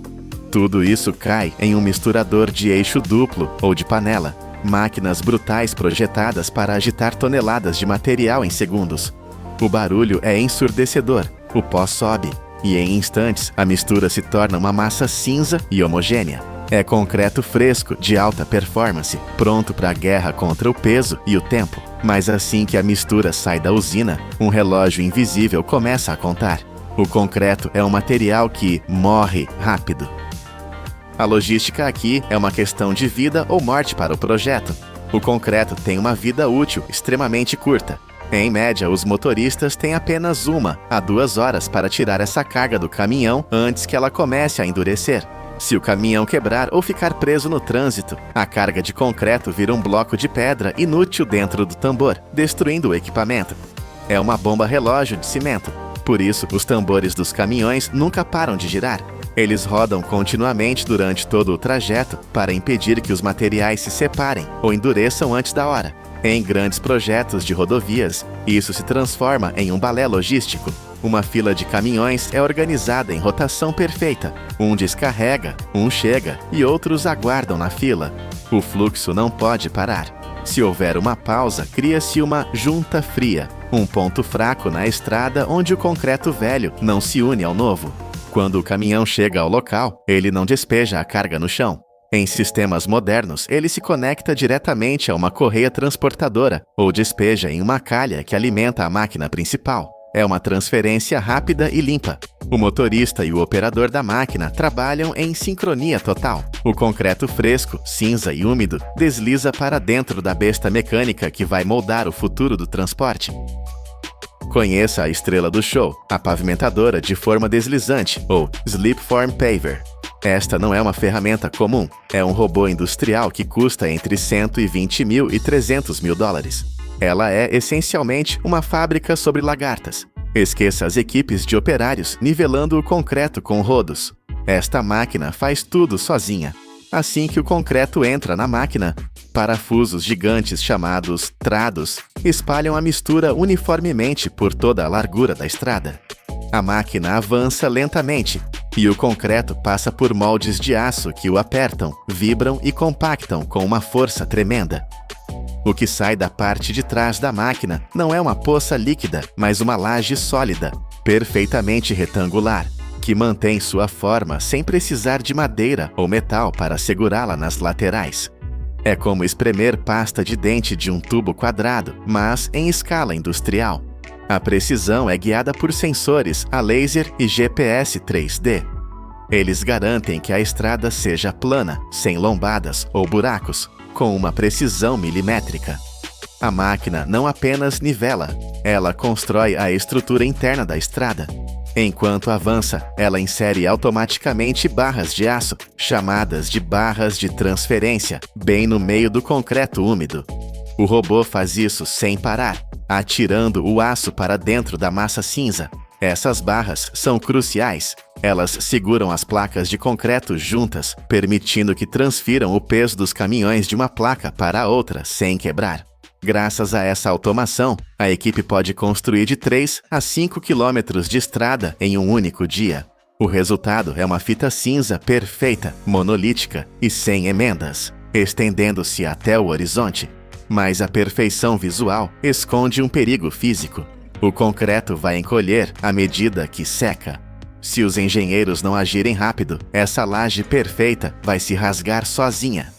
Tudo isso cai em um misturador de eixo duplo ou de panela, máquinas brutais projetadas para agitar toneladas de material em segundos. O barulho é ensurdecedor, o pó sobe, e em instantes a mistura se torna uma massa cinza e homogênea. É concreto fresco, de alta performance, pronto para a guerra contra o peso e o tempo. Mas assim que a mistura sai da usina, um relógio invisível começa a contar. O concreto é um material que morre rápido. A logística aqui é uma questão de vida ou morte para o projeto. O concreto tem uma vida útil extremamente curta. Em média, os motoristas têm apenas 1 a 2 horas para tirar essa carga do caminhão antes que ela comece a endurecer. Se o caminhão quebrar ou ficar preso no trânsito, a carga de concreto vira um bloco de pedra inútil dentro do tambor, destruindo o equipamento. É uma bomba relógio de cimento. Por isso, os tambores dos caminhões nunca param de girar. Eles rodam continuamente durante todo o trajeto para impedir que os materiais se separem ou endureçam antes da hora. Em grandes projetos de rodovias, isso se transforma em um balé logístico. Uma fila de caminhões é organizada em rotação perfeita. Um descarrega, um chega e outros aguardam na fila. O fluxo não pode parar. Se houver uma pausa, cria-se uma junta fria, um ponto fraco na estrada onde o concreto velho não se une ao novo. Quando o caminhão chega ao local, ele não despeja a carga no chão. Em sistemas modernos, ele se conecta diretamente a uma correia transportadora ou despeja em uma calha que alimenta a máquina principal. É uma transferência rápida e limpa. O motorista e o operador da máquina trabalham em sincronia total. O concreto fresco, cinza e úmido desliza para dentro da besta mecânica que vai moldar o futuro do transporte. Conheça a estrela do show, a pavimentadora de forma deslizante, ou Slipform Paver. Esta não é uma ferramenta comum, é um robô industrial que custa entre 120 mil e 300 mil dólares. Ela é, essencialmente, uma fábrica sobre lagartas. Esqueça as equipes de operários nivelando o concreto com rodos. Esta máquina faz tudo sozinha. Assim que o concreto entra na máquina, parafusos gigantes chamados trados espalham a mistura uniformemente por toda a largura da estrada. A máquina avança lentamente e o concreto passa por moldes de aço que o apertam, vibram e compactam com uma força tremenda. O que sai da parte de trás da máquina não é uma poça líquida, mas uma laje sólida, perfeitamente retangular, que mantém sua forma sem precisar de madeira ou metal para segurá-la nas laterais. É como espremer pasta de dente de um tubo quadrado, mas em escala industrial. A precisão é guiada por sensores a laser e GPS 3D. Eles garantem que a estrada seja plana, sem lombadas ou buracos, com uma precisão milimétrica. A máquina não apenas nivela, ela constrói a estrutura interna da estrada. Enquanto avança, ela insere automaticamente barras de aço, chamadas de barras de transferência, bem no meio do concreto úmido. O robô faz isso sem parar, atirando o aço para dentro da massa cinza. Essas barras são cruciais. Elas seguram as placas de concreto juntas, permitindo que transfiram o peso dos caminhões de uma placa para a outra sem quebrar. Graças a essa automação, a equipe pode construir de 3 a 5 quilômetros de estrada em um único dia. O resultado é uma fita cinza perfeita, monolítica e sem emendas, estendendo-se até o horizonte. Mas a perfeição visual esconde um perigo físico. O concreto vai encolher à medida que seca. Se os engenheiros não agirem rápido, essa laje perfeita vai se rasgar sozinha.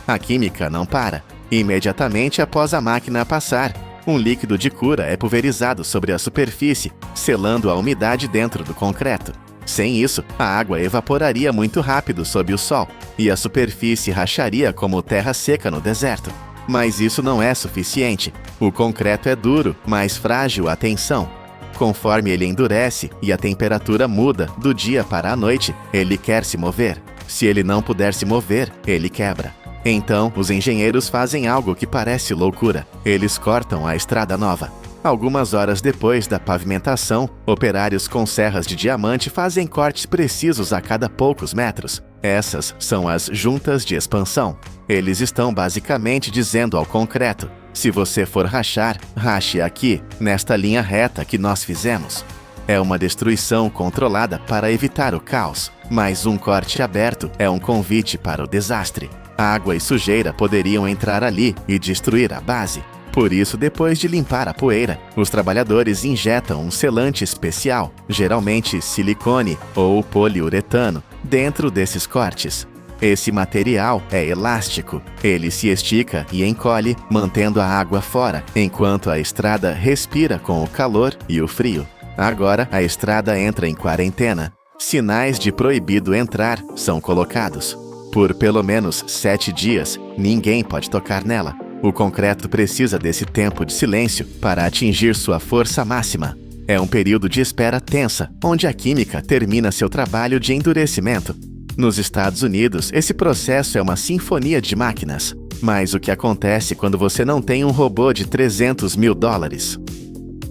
A química não para. Imediatamente após a máquina passar, um líquido de cura é pulverizado sobre a superfície, selando a umidade dentro do concreto. Sem isso, a água evaporaria muito rápido sob o sol, e a superfície racharia como terra seca no deserto. Mas isso não é suficiente. O concreto é duro, mas frágil à tensão. Conforme ele endurece e a temperatura muda do dia para a noite, ele quer se mover. Se ele não puder se mover, ele quebra. Então, os engenheiros fazem algo que parece loucura. Eles cortam a estrada nova. Algumas horas depois da pavimentação, operários com serras de diamante fazem cortes precisos a cada poucos metros. Essas são as juntas de expansão. Eles estão basicamente dizendo ao concreto: se você for rachar, rache aqui, nesta linha reta que nós fizemos. É uma destruição controlada para evitar o caos, mas um corte aberto é um convite para o desastre. Água e sujeira poderiam entrar ali e destruir a base. Por isso, depois de limpar a poeira, os trabalhadores injetam um selante especial, geralmente silicone ou poliuretano, dentro desses cortes. Esse material é elástico. Ele se estica e encolhe, mantendo a água fora, enquanto a estrada respira com o calor e o frio. Agora, a estrada entra em quarentena. Sinais de proibido entrar são colocados. Por pelo menos 7 dias, ninguém pode tocar nela. O concreto precisa desse tempo de silêncio para atingir sua força máxima. É um período de espera tensa, onde a química termina seu trabalho de endurecimento. Nos Estados Unidos, esse processo é uma sinfonia de máquinas. Mas o que acontece quando você não tem um robô de $300 mil?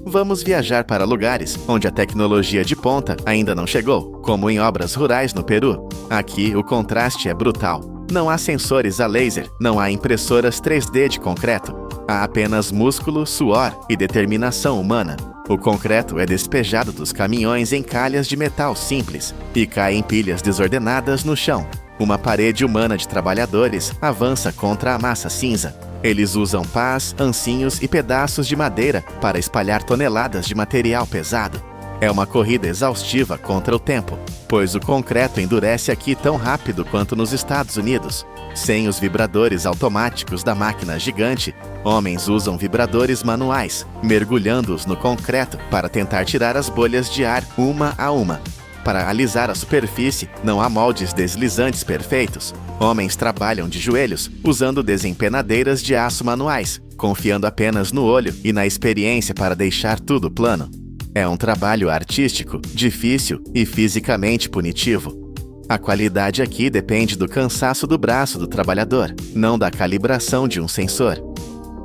Vamos viajar para lugares onde a tecnologia de ponta ainda não chegou, como em obras rurais no Peru. Aqui, o contraste é brutal. Não há sensores a laser, não há impressoras 3D de concreto. Há apenas músculo, suor e determinação humana. O concreto é despejado dos caminhões em calhas de metal simples e cai em pilhas desordenadas no chão. Uma parede humana de trabalhadores avança contra a massa cinza. Eles usam pás, ancinhos e pedaços de madeira para espalhar toneladas de material pesado. É uma corrida exaustiva contra o tempo, pois o concreto endurece aqui tão rápido quanto nos Estados Unidos. Sem os vibradores automáticos da máquina gigante, homens usam vibradores manuais, mergulhando-os no concreto para tentar tirar as bolhas de ar uma a uma. Para alisar a superfície, não há moldes deslizantes perfeitos. Homens trabalham de joelhos, usando desempenadeiras de aço manuais, confiando apenas no olho e na experiência para deixar tudo plano. É um trabalho artístico, difícil e fisicamente punitivo. A qualidade aqui depende do cansaço do braço do trabalhador, não da calibração de um sensor.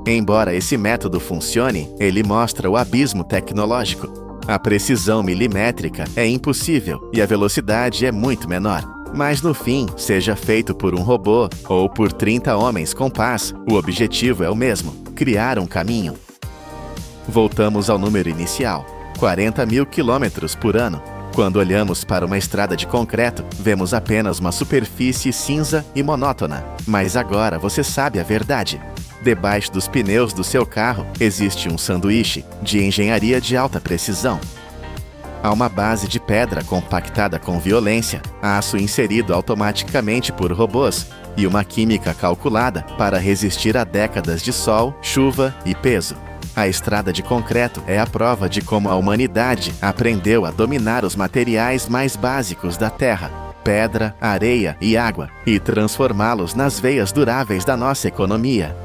Embora esse método funcione, ele mostra o abismo tecnológico. A precisão milimétrica é impossível e a velocidade é muito menor. Mas no fim, seja feito por um robô ou por 30 homens com pás, o objetivo é o mesmo: criar um caminho. Voltamos ao número inicial: 40 mil quilômetros por ano. Quando olhamos para uma estrada de concreto, vemos apenas uma superfície cinza e monótona. Mas agora você sabe a verdade. Debaixo dos pneus do seu carro existe um sanduíche de engenharia de alta precisão. Há uma base de pedra compactada com violência, aço inserido automaticamente por robôs e uma química calculada para resistir a décadas de sol, chuva e peso. A estrada de concreto é a prova de como a humanidade aprendeu a dominar os materiais mais básicos da Terra: pedra, areia e água, e transformá-los nas veias duráveis da nossa economia.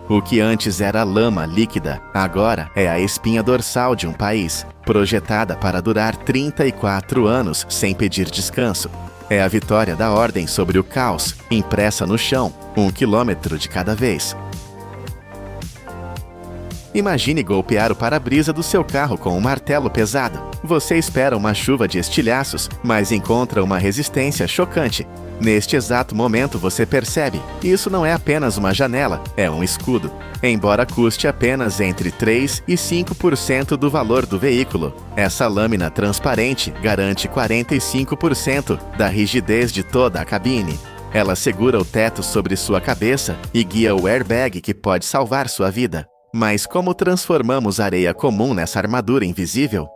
O que antes era lama líquida, agora é a espinha dorsal de um país, projetada para durar 34 anos sem pedir descanso. É a vitória da ordem sobre o caos, impressa no chão, 1 quilômetro de cada vez. Imagine golpear o para-brisa do seu carro com um martelo pesado. Você espera uma chuva de estilhaços, mas encontra uma resistência chocante. Neste exato momento você percebe, isso não é apenas uma janela, é um escudo. Embora custe apenas entre 3% e 5% do valor do veículo, essa lâmina transparente garante 45% da rigidez de toda a cabine. Ela segura o teto sobre sua cabeça e guia o airbag que pode salvar sua vida. Mas como transformamos areia comum nessa armadura invisível?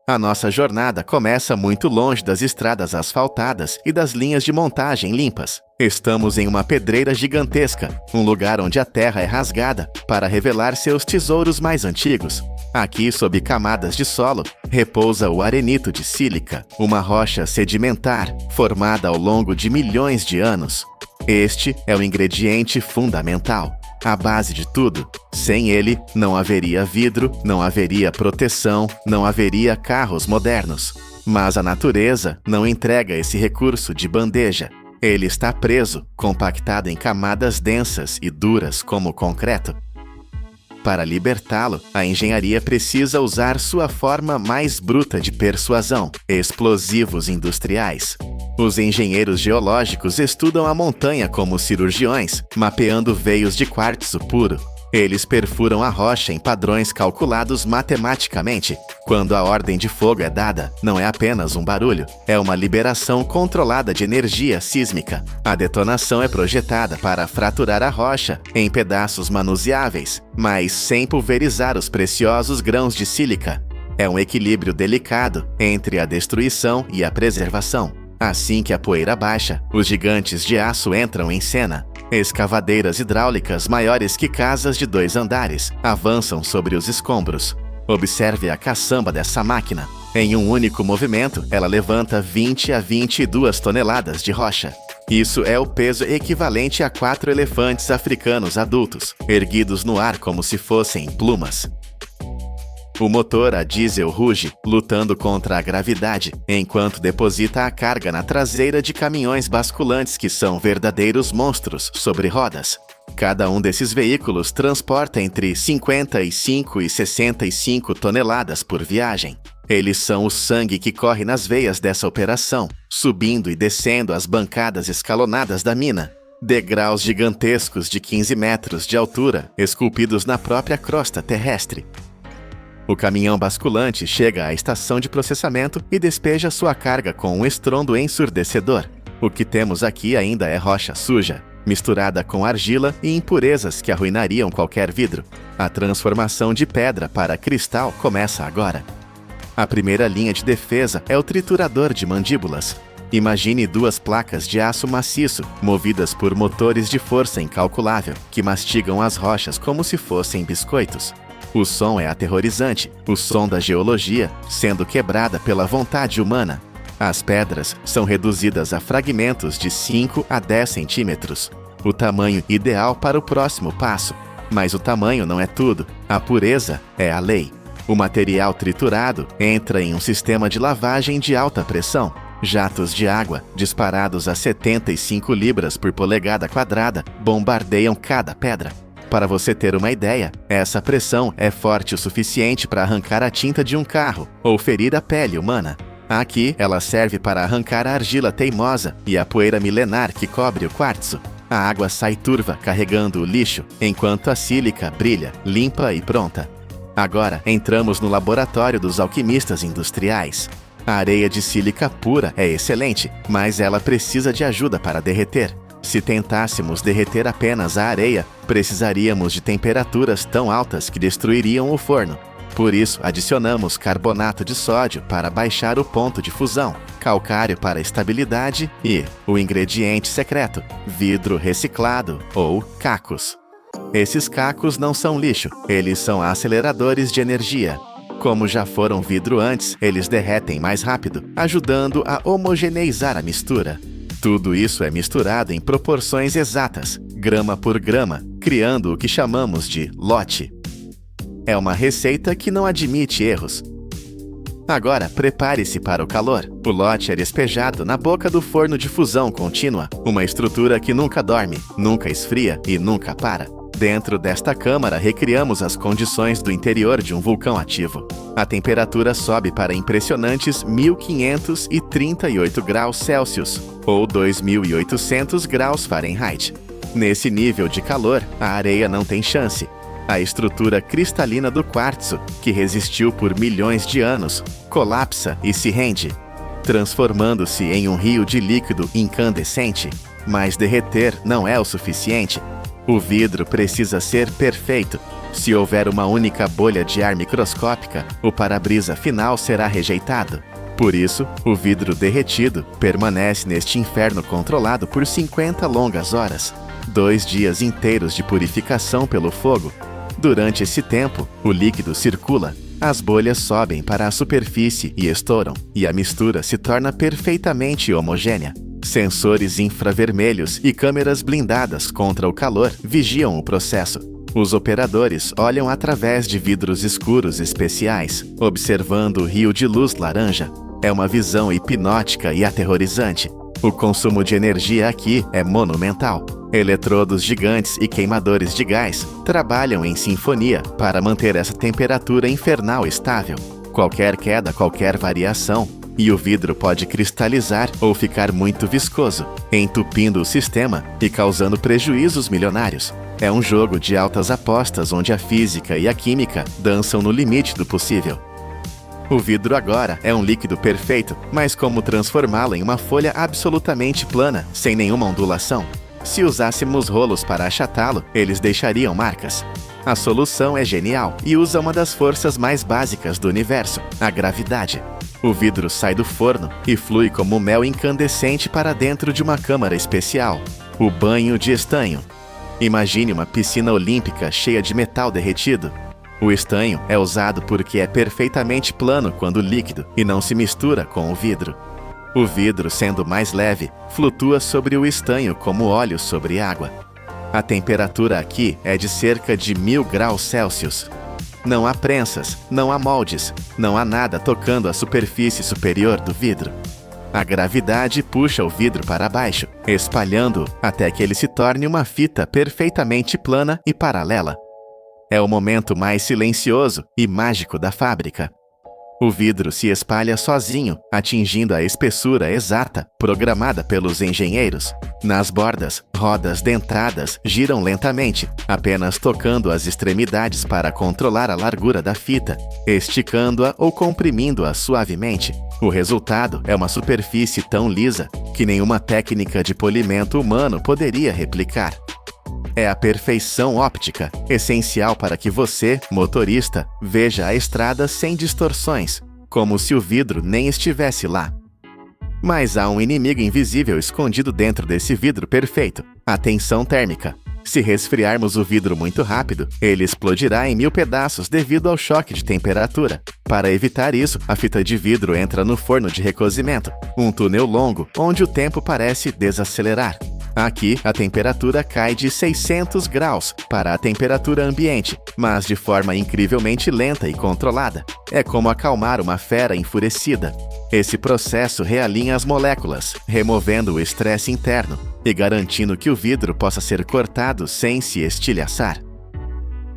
A nossa jornada começa muito longe das estradas asfaltadas e das linhas de montagem limpas. Estamos em uma pedreira gigantesca, um lugar onde a terra é rasgada para revelar seus tesouros mais antigos. Aqui, sob camadas de solo, repousa o arenito de sílica, uma rocha sedimentar formada ao longo de milhões de anos. Este é o ingrediente fundamental, a base de tudo. Sem ele, não haveria vidro, não haveria proteção, não haveria carros modernos. Mas a natureza não entrega esse recurso de bandeja. Ele está preso, compactado em camadas densas e duras como concreto. Para libertá-lo, a engenharia precisa usar sua forma mais bruta de persuasão, explosivos industriais. Os engenheiros geológicos estudam a montanha como cirurgiões, mapeando veios de quartzo puro. Eles perfuram a rocha em padrões calculados matematicamente. Quando a ordem de fogo é dada, não é apenas um barulho, é uma liberação controlada de energia sísmica. A detonação é projetada para fraturar a rocha em pedaços manuseáveis, mas sem pulverizar os preciosos grãos de sílica. É um equilíbrio delicado entre a destruição e a preservação. Assim que a poeira baixa, os gigantes de aço entram em cena. Escavadeiras hidráulicas maiores que casas de 2 andares avançam sobre os escombros. Observe a caçamba dessa máquina. Em um único movimento, ela levanta 20 a 22 toneladas de rocha. Isso é o peso equivalente a 4 elefantes africanos adultos, erguidos no ar como se fossem plumas. O motor a diesel ruge, lutando contra a gravidade, enquanto deposita a carga na traseira de caminhões basculantes que são verdadeiros monstros sobre rodas. Cada um desses veículos transporta entre 55 e 65 toneladas por viagem. Eles são o sangue que corre nas veias dessa operação, subindo e descendo as bancadas escalonadas da mina. Degraus gigantescos de 15 metros de altura, esculpidos na própria crosta terrestre. O caminhão basculante chega à estação de processamento e despeja sua carga com um estrondo ensurdecedor. O que temos aqui ainda é rocha suja, misturada com argila e impurezas que arruinariam qualquer vidro. A transformação de pedra para cristal começa agora. A primeira linha de defesa é o triturador de mandíbulas. Imagine 2 placas de aço maciço, movidas por motores de força incalculável, que mastigam as rochas como se fossem biscoitos. O som é aterrorizante, o som da geologia sendo quebrada pela vontade humana. As pedras são reduzidas a fragmentos de 5 a 10 centímetros, o tamanho ideal para o próximo passo. Mas o tamanho não é tudo, a pureza é a lei. O material triturado entra em um sistema de lavagem de alta pressão. Jatos de água, disparados a 75 libras por polegada quadrada, bombardeiam cada pedra. Para você ter uma ideia, essa pressão é forte o suficiente para arrancar a tinta de um carro ou ferir a pele humana. Aqui, ela serve para arrancar a argila teimosa e a poeira milenar que cobre o quartzo. A água sai turva, carregando o lixo, enquanto a sílica brilha, limpa e pronta. Agora, entramos no laboratório dos alquimistas industriais. A areia de sílica pura é excelente, mas ela precisa de ajuda para derreter. Se tentássemos derreter apenas a areia, precisaríamos de temperaturas tão altas que destruiriam o forno. Por isso, adicionamos carbonato de sódio para baixar o ponto de fusão, calcário para estabilidade e o ingrediente secreto, vidro reciclado ou cacos. Esses cacos não são lixo, eles são aceleradores de energia. Como já foram vidro antes, eles derretem mais rápido, ajudando a homogeneizar a mistura. Tudo isso é misturado em proporções exatas, grama por grama, criando o que chamamos de lote. É uma receita que não admite erros. Agora, prepare-se para o calor. O lote é despejado na boca do forno de fusão contínua, uma estrutura que nunca dorme, nunca esfria e nunca para. Dentro desta câmara, recriamos as condições do interior de um vulcão ativo. A temperatura sobe para impressionantes 1.538 graus Celsius, ou 2.800 graus Fahrenheit. Nesse nível de calor, a areia não tem chance. A estrutura cristalina do quartzo, que resistiu por milhões de anos, colapsa e se rende, transformando-se em um rio de líquido incandescente. Mas derreter não é o suficiente. O vidro precisa ser perfeito. Se houver uma única bolha de ar microscópica, o para-brisa final será rejeitado. Por isso, o vidro derretido permanece neste inferno controlado por 50 longas horas, 2 dias inteiros de purificação pelo fogo. Durante esse tempo, o líquido circula, as bolhas sobem para a superfície e estouram, e a mistura se torna perfeitamente homogênea. Sensores infravermelhos e câmeras blindadas contra o calor vigiam o processo. Os operadores olham através de vidros escuros especiais, observando o rio de luz laranja. É uma visão hipnótica e aterrorizante. O consumo de energia aqui é monumental. Eletrodos gigantes e queimadores de gás trabalham em sinfonia para manter essa temperatura infernal estável. Qualquer queda, qualquer variação, e o vidro pode cristalizar ou ficar muito viscoso, entupindo o sistema e causando prejuízos milionários. É um jogo de altas apostas onde a física e a química dançam no limite do possível. O vidro agora é um líquido perfeito, mas como transformá-lo em uma folha absolutamente plana, sem nenhuma ondulação? Se usássemos rolos para achatá-lo, eles deixariam marcas. A solução é genial e usa uma das forças mais básicas do universo, a gravidade. O vidro sai do forno e flui como mel incandescente para dentro de uma câmara especial, o banho de estanho. Imagine uma piscina olímpica cheia de metal derretido. O estanho é usado porque é perfeitamente plano quando líquido e não se mistura com o vidro. O vidro, sendo mais leve, flutua sobre o estanho como óleo sobre água. A temperatura aqui é de cerca de 1000 graus Celsius. Não há prensas, não há moldes, não há nada tocando a superfície superior do vidro. A gravidade puxa o vidro para baixo, espalhando-o até que ele se torne uma fita perfeitamente plana e paralela. É o momento mais silencioso e mágico da fábrica. O vidro se espalha sozinho, atingindo a espessura exata, programada pelos engenheiros. Nas bordas, rodas dentradas giram lentamente, apenas tocando as extremidades para controlar a largura da fita, esticando-a ou comprimindo-a suavemente. O resultado é uma superfície tão lisa que nenhuma técnica de polimento humano poderia replicar. É a perfeição óptica, essencial para que você, motorista, veja a estrada sem distorções, como se o vidro nem estivesse lá. Mas há um inimigo invisível escondido dentro desse vidro perfeito, a tensão térmica. Se resfriarmos o vidro muito rápido, ele explodirá em 1000 pedaços devido ao choque de temperatura. Para evitar isso, a fita de vidro entra no forno de recozimento, um túnel longo onde o tempo parece desacelerar. Aqui, a temperatura cai de 600 graus para a temperatura ambiente, mas de forma incrivelmente lenta e controlada. É como acalmar uma fera enfurecida. Esse processo realinha as moléculas, removendo o estresse interno e garantindo que o vidro possa ser cortado sem se estilhaçar.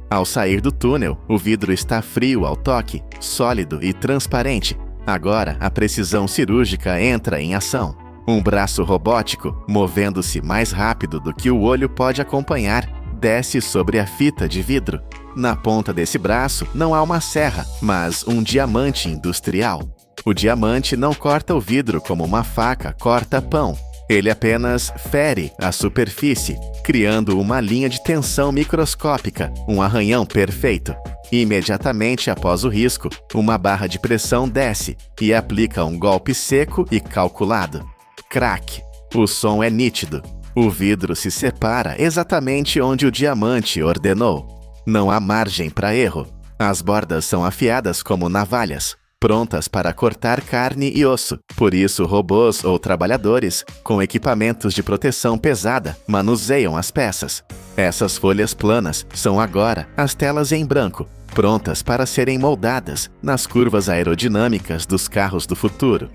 Ao sair do túnel, o vidro está frio ao toque, sólido e transparente. Agora, a precisão cirúrgica entra em ação. Um braço robótico, movendo-se mais rápido do que o olho pode acompanhar, desce sobre a fita de vidro. Na ponta desse braço não há uma serra, mas um diamante industrial. O diamante não corta o vidro como uma faca corta pão. Ele apenas fere a superfície, criando uma linha de tensão microscópica, um arranhão perfeito. Imediatamente após o risco, uma barra de pressão desce e aplica um golpe seco e calculado. Crack! O som é nítido. O vidro se separa exatamente onde o diamante ordenou. Não há margem para erro. As bordas são afiadas como navalhas, prontas para cortar carne e osso. Por isso, robôs ou trabalhadores, com equipamentos de proteção pesada, manuseiam as peças. Essas folhas planas são agora as telas em branco, prontas para serem moldadas nas curvas aerodinâmicas dos carros do futuro.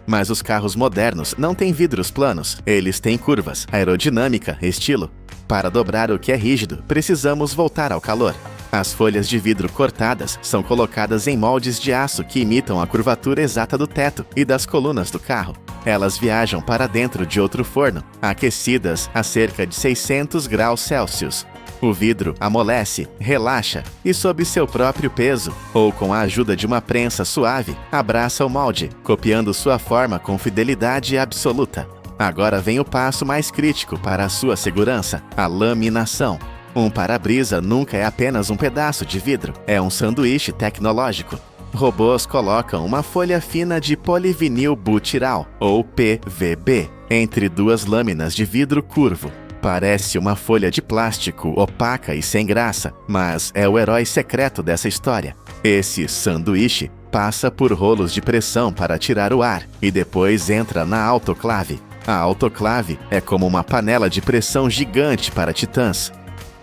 Mas os carros modernos não têm vidros planos, eles têm curvas, aerodinâmica, estilo. Para dobrar o que é rígido, precisamos voltar ao calor. As folhas de vidro cortadas são colocadas em moldes de aço que imitam a curvatura exata do teto e das colunas do carro. Elas viajam para dentro de outro forno, aquecidas a cerca de 600 graus Celsius. O vidro amolece, relaxa e, sob seu próprio peso, ou com a ajuda de uma prensa suave, abraça o molde, copiando sua forma com fidelidade absoluta. Agora vem o passo mais crítico para a sua segurança: a laminação. Um para-brisa nunca é apenas um pedaço de vidro, é um sanduíche tecnológico. Robôs colocam uma folha fina de polivinil butiral, ou PVB, entre duas lâminas de vidro curvo. Parece uma folha de plástico opaca e sem graça, mas é o herói secreto dessa história. Esse sanduíche passa por rolos de pressão para tirar o ar e depois entra na autoclave. A autoclave é como uma panela de pressão gigante para titãs.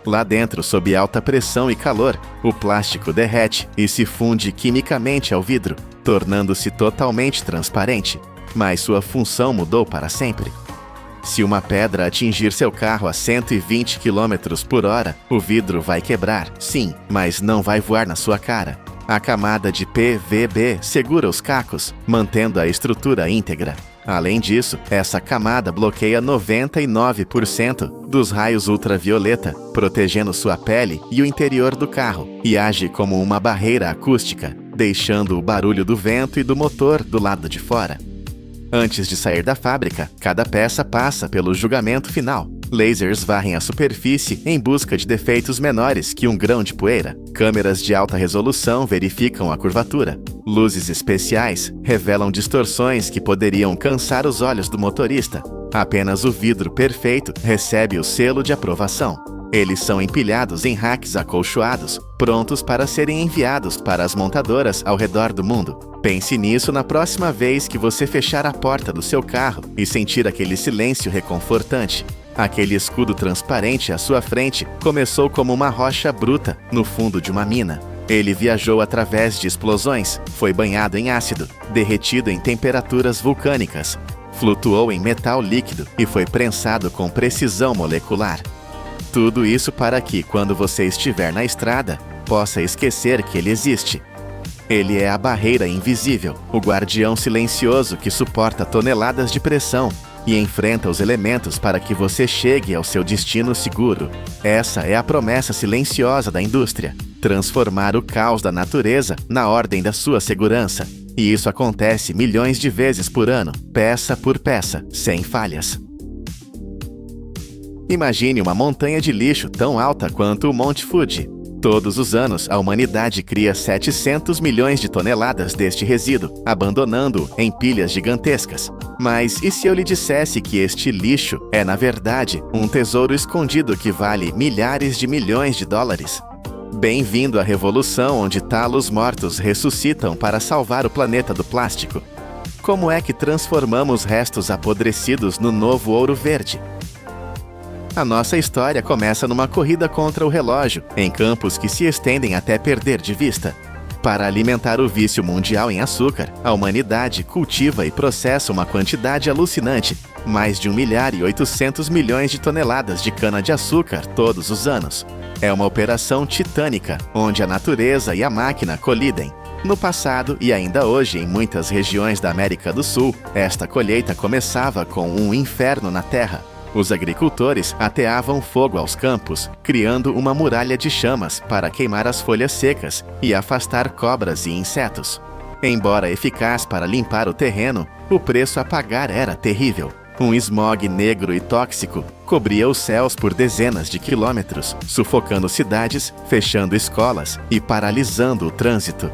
Lá dentro, sob alta pressão e calor, o plástico derrete e se funde quimicamente ao vidro, tornando-se totalmente transparente. Mas sua função mudou para sempre. Se uma pedra atingir seu carro a 120 km por hora, o vidro vai quebrar, sim, mas não vai voar na sua cara. A camada de PVB segura os cacos, mantendo a estrutura íntegra. Além disso, essa camada bloqueia 99% dos raios ultravioleta, protegendo sua pele e o interior do carro, e age como uma barreira acústica, deixando o barulho do vento e do motor do lado de fora. Antes de sair da fábrica, cada peça passa pelo julgamento final. Lasers varrem a superfície em busca de defeitos menores que um grão de poeira. Câmeras de alta resolução verificam a curvatura. Luzes especiais revelam distorções que poderiam cansar os olhos do motorista. Apenas o vidro perfeito recebe o selo de aprovação. Eles são empilhados em racks acolchoados, prontos para serem enviados para as montadoras ao redor do mundo. Pense nisso na próxima vez que você fechar a porta do seu carro e sentir aquele silêncio reconfortante. Aquele escudo transparente à sua frente começou como uma rocha bruta no fundo de uma mina. Ele viajou através de explosões, foi banhado em ácido, derretido em temperaturas vulcânicas, flutuou em metal líquido e foi prensado com precisão molecular. Tudo isso para que, quando você estiver na estrada, possa esquecer que ele existe. Ele é a barreira invisível, o guardião silencioso que suporta toneladas de pressão e enfrenta os elementos para que você chegue ao seu destino seguro. Essa é a promessa silenciosa da indústria: transformar o caos da natureza na ordem da sua segurança. E isso acontece milhões de vezes por ano, peça por peça, sem falhas. Imagine uma montanha de lixo tão alta quanto o Monte Fuji. Todos os anos, a humanidade cria 700 milhões de toneladas deste resíduo, abandonando-o em pilhas gigantescas. Mas e se eu lhe dissesse que este lixo é, na verdade, um tesouro escondido que vale milhares de milhões de dólares? Bem-vindo à revolução onde talos mortos ressuscitam para salvar o planeta do plástico. Como é que transformamos restos apodrecidos no novo ouro verde? A nossa história começa numa corrida contra o relógio, em campos que se estendem até perder de vista. Para alimentar o vício mundial em açúcar, a humanidade cultiva e processa uma quantidade alucinante, mais de 1.800 milhões de toneladas de cana-de-açúcar todos os anos. É uma operação titânica, onde a natureza e a máquina colidem. No passado e ainda hoje em muitas regiões da América do Sul, esta colheita começava com um inferno na terra. Os agricultores ateavam fogo aos campos, criando uma muralha de chamas para queimar as folhas secas e afastar cobras e insetos. Embora eficaz para limpar o terreno, o preço a pagar era terrível. Um smog negro e tóxico cobria os céus por dezenas de quilômetros, sufocando cidades, fechando escolas e paralisando o trânsito.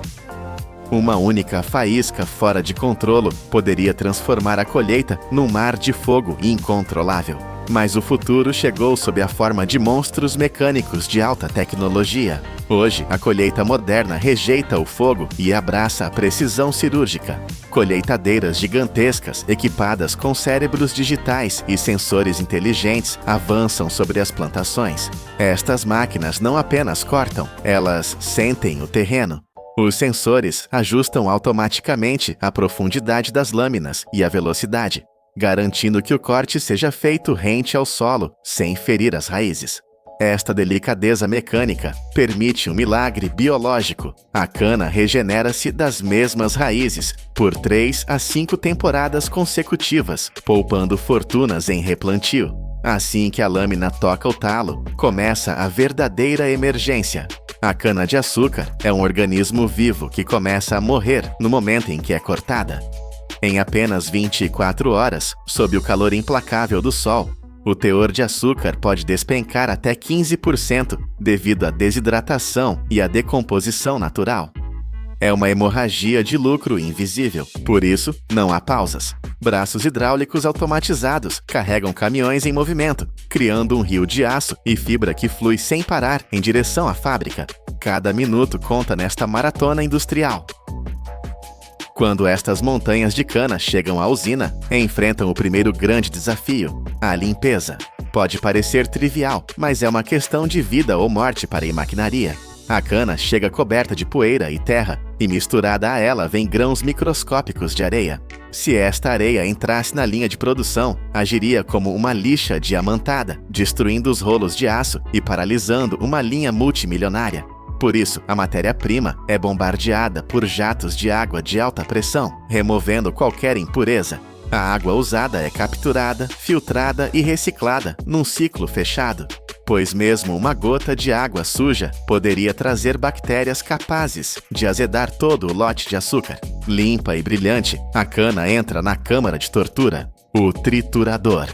Uma única faísca fora de controle poderia transformar a colheita num mar de fogo incontrolável. Mas o futuro chegou sob a forma de monstros mecânicos de alta tecnologia. Hoje, a colheita moderna rejeita o fogo e abraça a precisão cirúrgica. Colheitadeiras gigantescas, equipadas com cérebros digitais e sensores inteligentes, avançam sobre as plantações. Estas máquinas não apenas cortam, elas sentem o terreno. Os sensores ajustam automaticamente a profundidade das lâminas e a velocidade, garantindo que o corte seja feito rente ao solo, sem ferir as raízes. Esta delicadeza mecânica permite um milagre biológico. A cana regenera-se das mesmas raízes por 3 a 5 temporadas consecutivas, poupando fortunas em replantio. Assim que a lâmina toca o talo, começa a verdadeira emergência. A cana-de-açúcar é um organismo vivo que começa a morrer no momento em que é cortada. Em apenas 24 horas, sob o calor implacável do sol, o teor de açúcar pode despencar até 15% devido à desidratação e à decomposição natural. É uma hemorragia de lucro invisível, por isso não há pausas. Braços hidráulicos automatizados carregam caminhões em movimento, criando um rio de aço e fibra que flui sem parar em direção à fábrica. Cada minuto conta nesta maratona industrial. Quando estas montanhas de cana chegam à usina, enfrentam o primeiro grande desafio, a limpeza. Pode parecer trivial, mas é uma questão de vida ou morte para a maquinaria. A cana chega coberta de poeira e terra, e misturada a ela vem grãos microscópicos de areia. Se esta areia entrasse na linha de produção, agiria como uma lixa diamantada, destruindo os rolos de aço e paralisando uma linha multimilionária. Por isso, a matéria-prima é bombardeada por jatos de água de alta pressão, removendo qualquer impureza. A água usada é capturada, filtrada e reciclada num ciclo fechado, pois mesmo uma gota de água suja poderia trazer bactérias capazes de azedar todo o lote de açúcar. Limpa e brilhante, a cana entra na câmara de tortura, o triturador.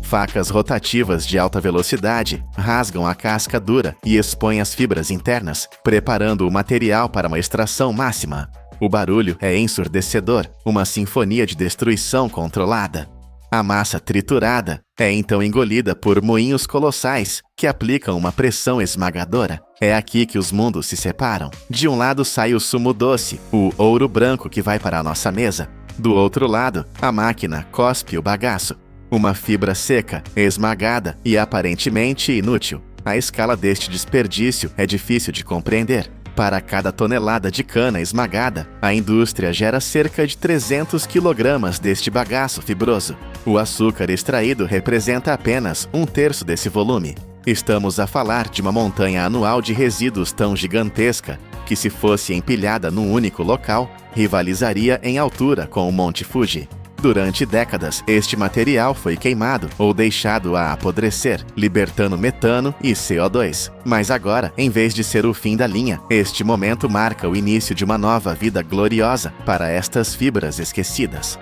Facas rotativas de alta velocidade rasgam a casca dura e expõem as fibras internas, preparando o material para uma extração máxima. O barulho é ensurdecedor, uma sinfonia de destruição controlada. A massa triturada é então engolida por moinhos colossais que aplicam uma pressão esmagadora. É aqui que os mundos se separam. De um lado sai o sumo doce, o ouro branco que vai para a nossa mesa. Do outro lado, a máquina cospe o bagaço. Uma fibra seca, esmagada e aparentemente inútil. A escala deste desperdício é difícil de compreender. Para cada tonelada de cana esmagada, a indústria gera cerca de 300 kg deste bagaço fibroso. O açúcar extraído representa apenas 1/3 desse volume. Estamos a falar de uma montanha anual de resíduos tão gigantesca que, se fosse empilhada num único local, rivalizaria em altura com o Monte Fuji. Durante décadas, este material foi queimado ou deixado a apodrecer, libertando metano e CO2. Mas agora, em vez de ser o fim da linha, este momento marca o início de uma nova vida gloriosa para estas fibras esquecidas.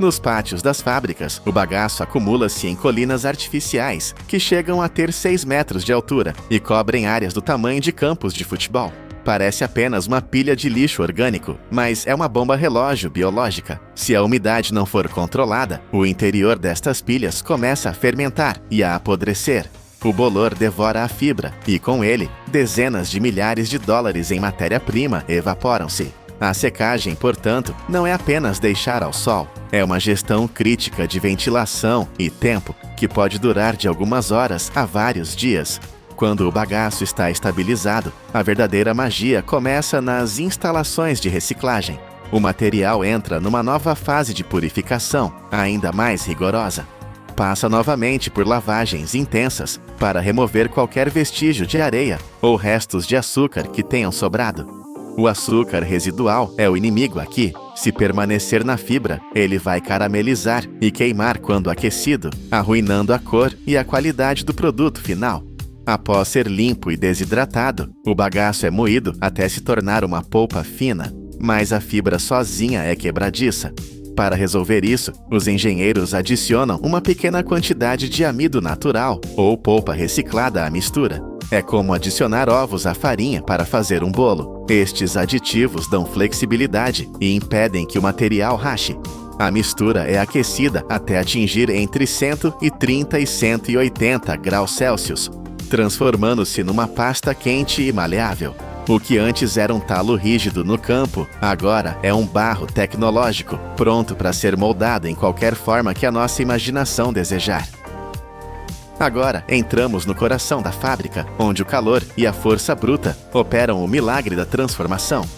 Nos pátios das fábricas, o bagaço acumula-se em colinas artificiais, que chegam a ter 6 metros de altura e cobrem áreas do tamanho de campos de futebol. Parece apenas uma pilha de lixo orgânico, mas é uma bomba relógio biológica. Se a umidade não for controlada, o interior destas pilhas começa a fermentar e a apodrecer. O bolor devora a fibra e, com ele, dezenas de milhares de dólares em matéria-prima evaporam-se. A secagem, portanto, não é apenas deixar ao sol. É uma gestão crítica de ventilação e tempo que pode durar de algumas horas a vários dias. Quando o bagaço está estabilizado, a verdadeira magia começa nas instalações de reciclagem. O material entra numa nova fase de purificação, ainda mais rigorosa. Passa novamente por lavagens intensas para remover qualquer vestígio de areia ou restos de açúcar que tenham sobrado. O açúcar residual é o inimigo aqui. Se permanecer na fibra, ele vai caramelizar e queimar quando aquecido, arruinando a cor e a qualidade do produto final. Após ser limpo e desidratado, o bagaço é moído até se tornar uma polpa fina, mas a fibra sozinha é quebradiça. Para resolver isso, os engenheiros adicionam uma pequena quantidade de amido natural ou polpa reciclada à mistura. É como adicionar ovos à farinha para fazer um bolo. Estes aditivos dão flexibilidade e impedem que o material rache. A mistura é aquecida até atingir entre 130 e 180 graus Celsius, transformando-se numa pasta quente e maleável. O que antes era um talo rígido no campo, agora é um barro tecnológico, pronto para ser moldado em qualquer forma que a nossa imaginação desejar. Agora, entramos no coração da fábrica, onde o calor e a força bruta operam o milagre da transformação.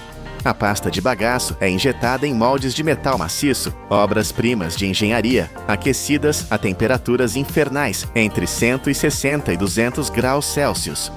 A pasta de bagaço é injetada em moldes de metal maciço, obras-primas de engenharia, aquecidas a temperaturas infernais, entre 160 e 200 graus Celsius.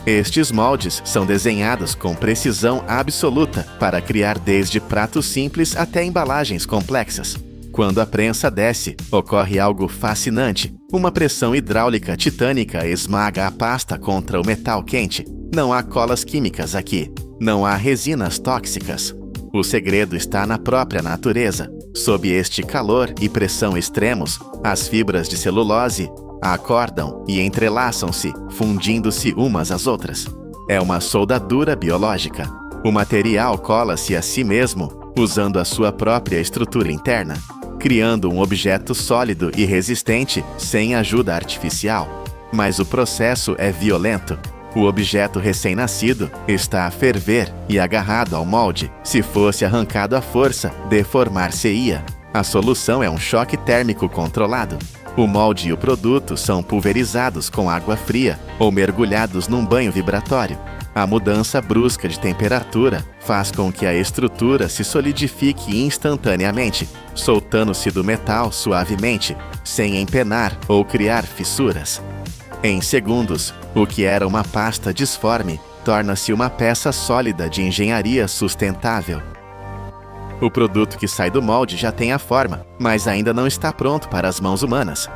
Estes moldes são desenhados com precisão absoluta para criar desde pratos simples até embalagens complexas. Quando a prensa desce, ocorre algo fascinante. Uma pressão hidráulica titânica esmaga a pasta contra o metal quente. Não há colas químicas aqui. Não há resinas tóxicas. O segredo está na própria natureza. Sob este calor e pressão extremos, as fibras de celulose acordam e entrelaçam-se, fundindo-se umas às outras. É uma soldadura biológica. O material cola-se a si mesmo, usando a sua própria estrutura interna, criando um objeto sólido e resistente sem ajuda artificial. Mas o processo é violento. O objeto recém-nascido está a ferver e agarrado ao molde. Se fosse arrancado à força, deformar-se-ia. A solução é um choque térmico controlado. O molde e o produto são pulverizados com água fria ou mergulhados num banho vibratório. A mudança brusca de temperatura faz com que a estrutura se solidifique instantaneamente, soltando-se do metal suavemente, sem empenar ou criar fissuras. Em segundos, o que era uma pasta disforme torna-se uma peça sólida de engenharia sustentável. O produto que sai do molde já tem a forma, mas ainda não está pronto para as mãos humanas.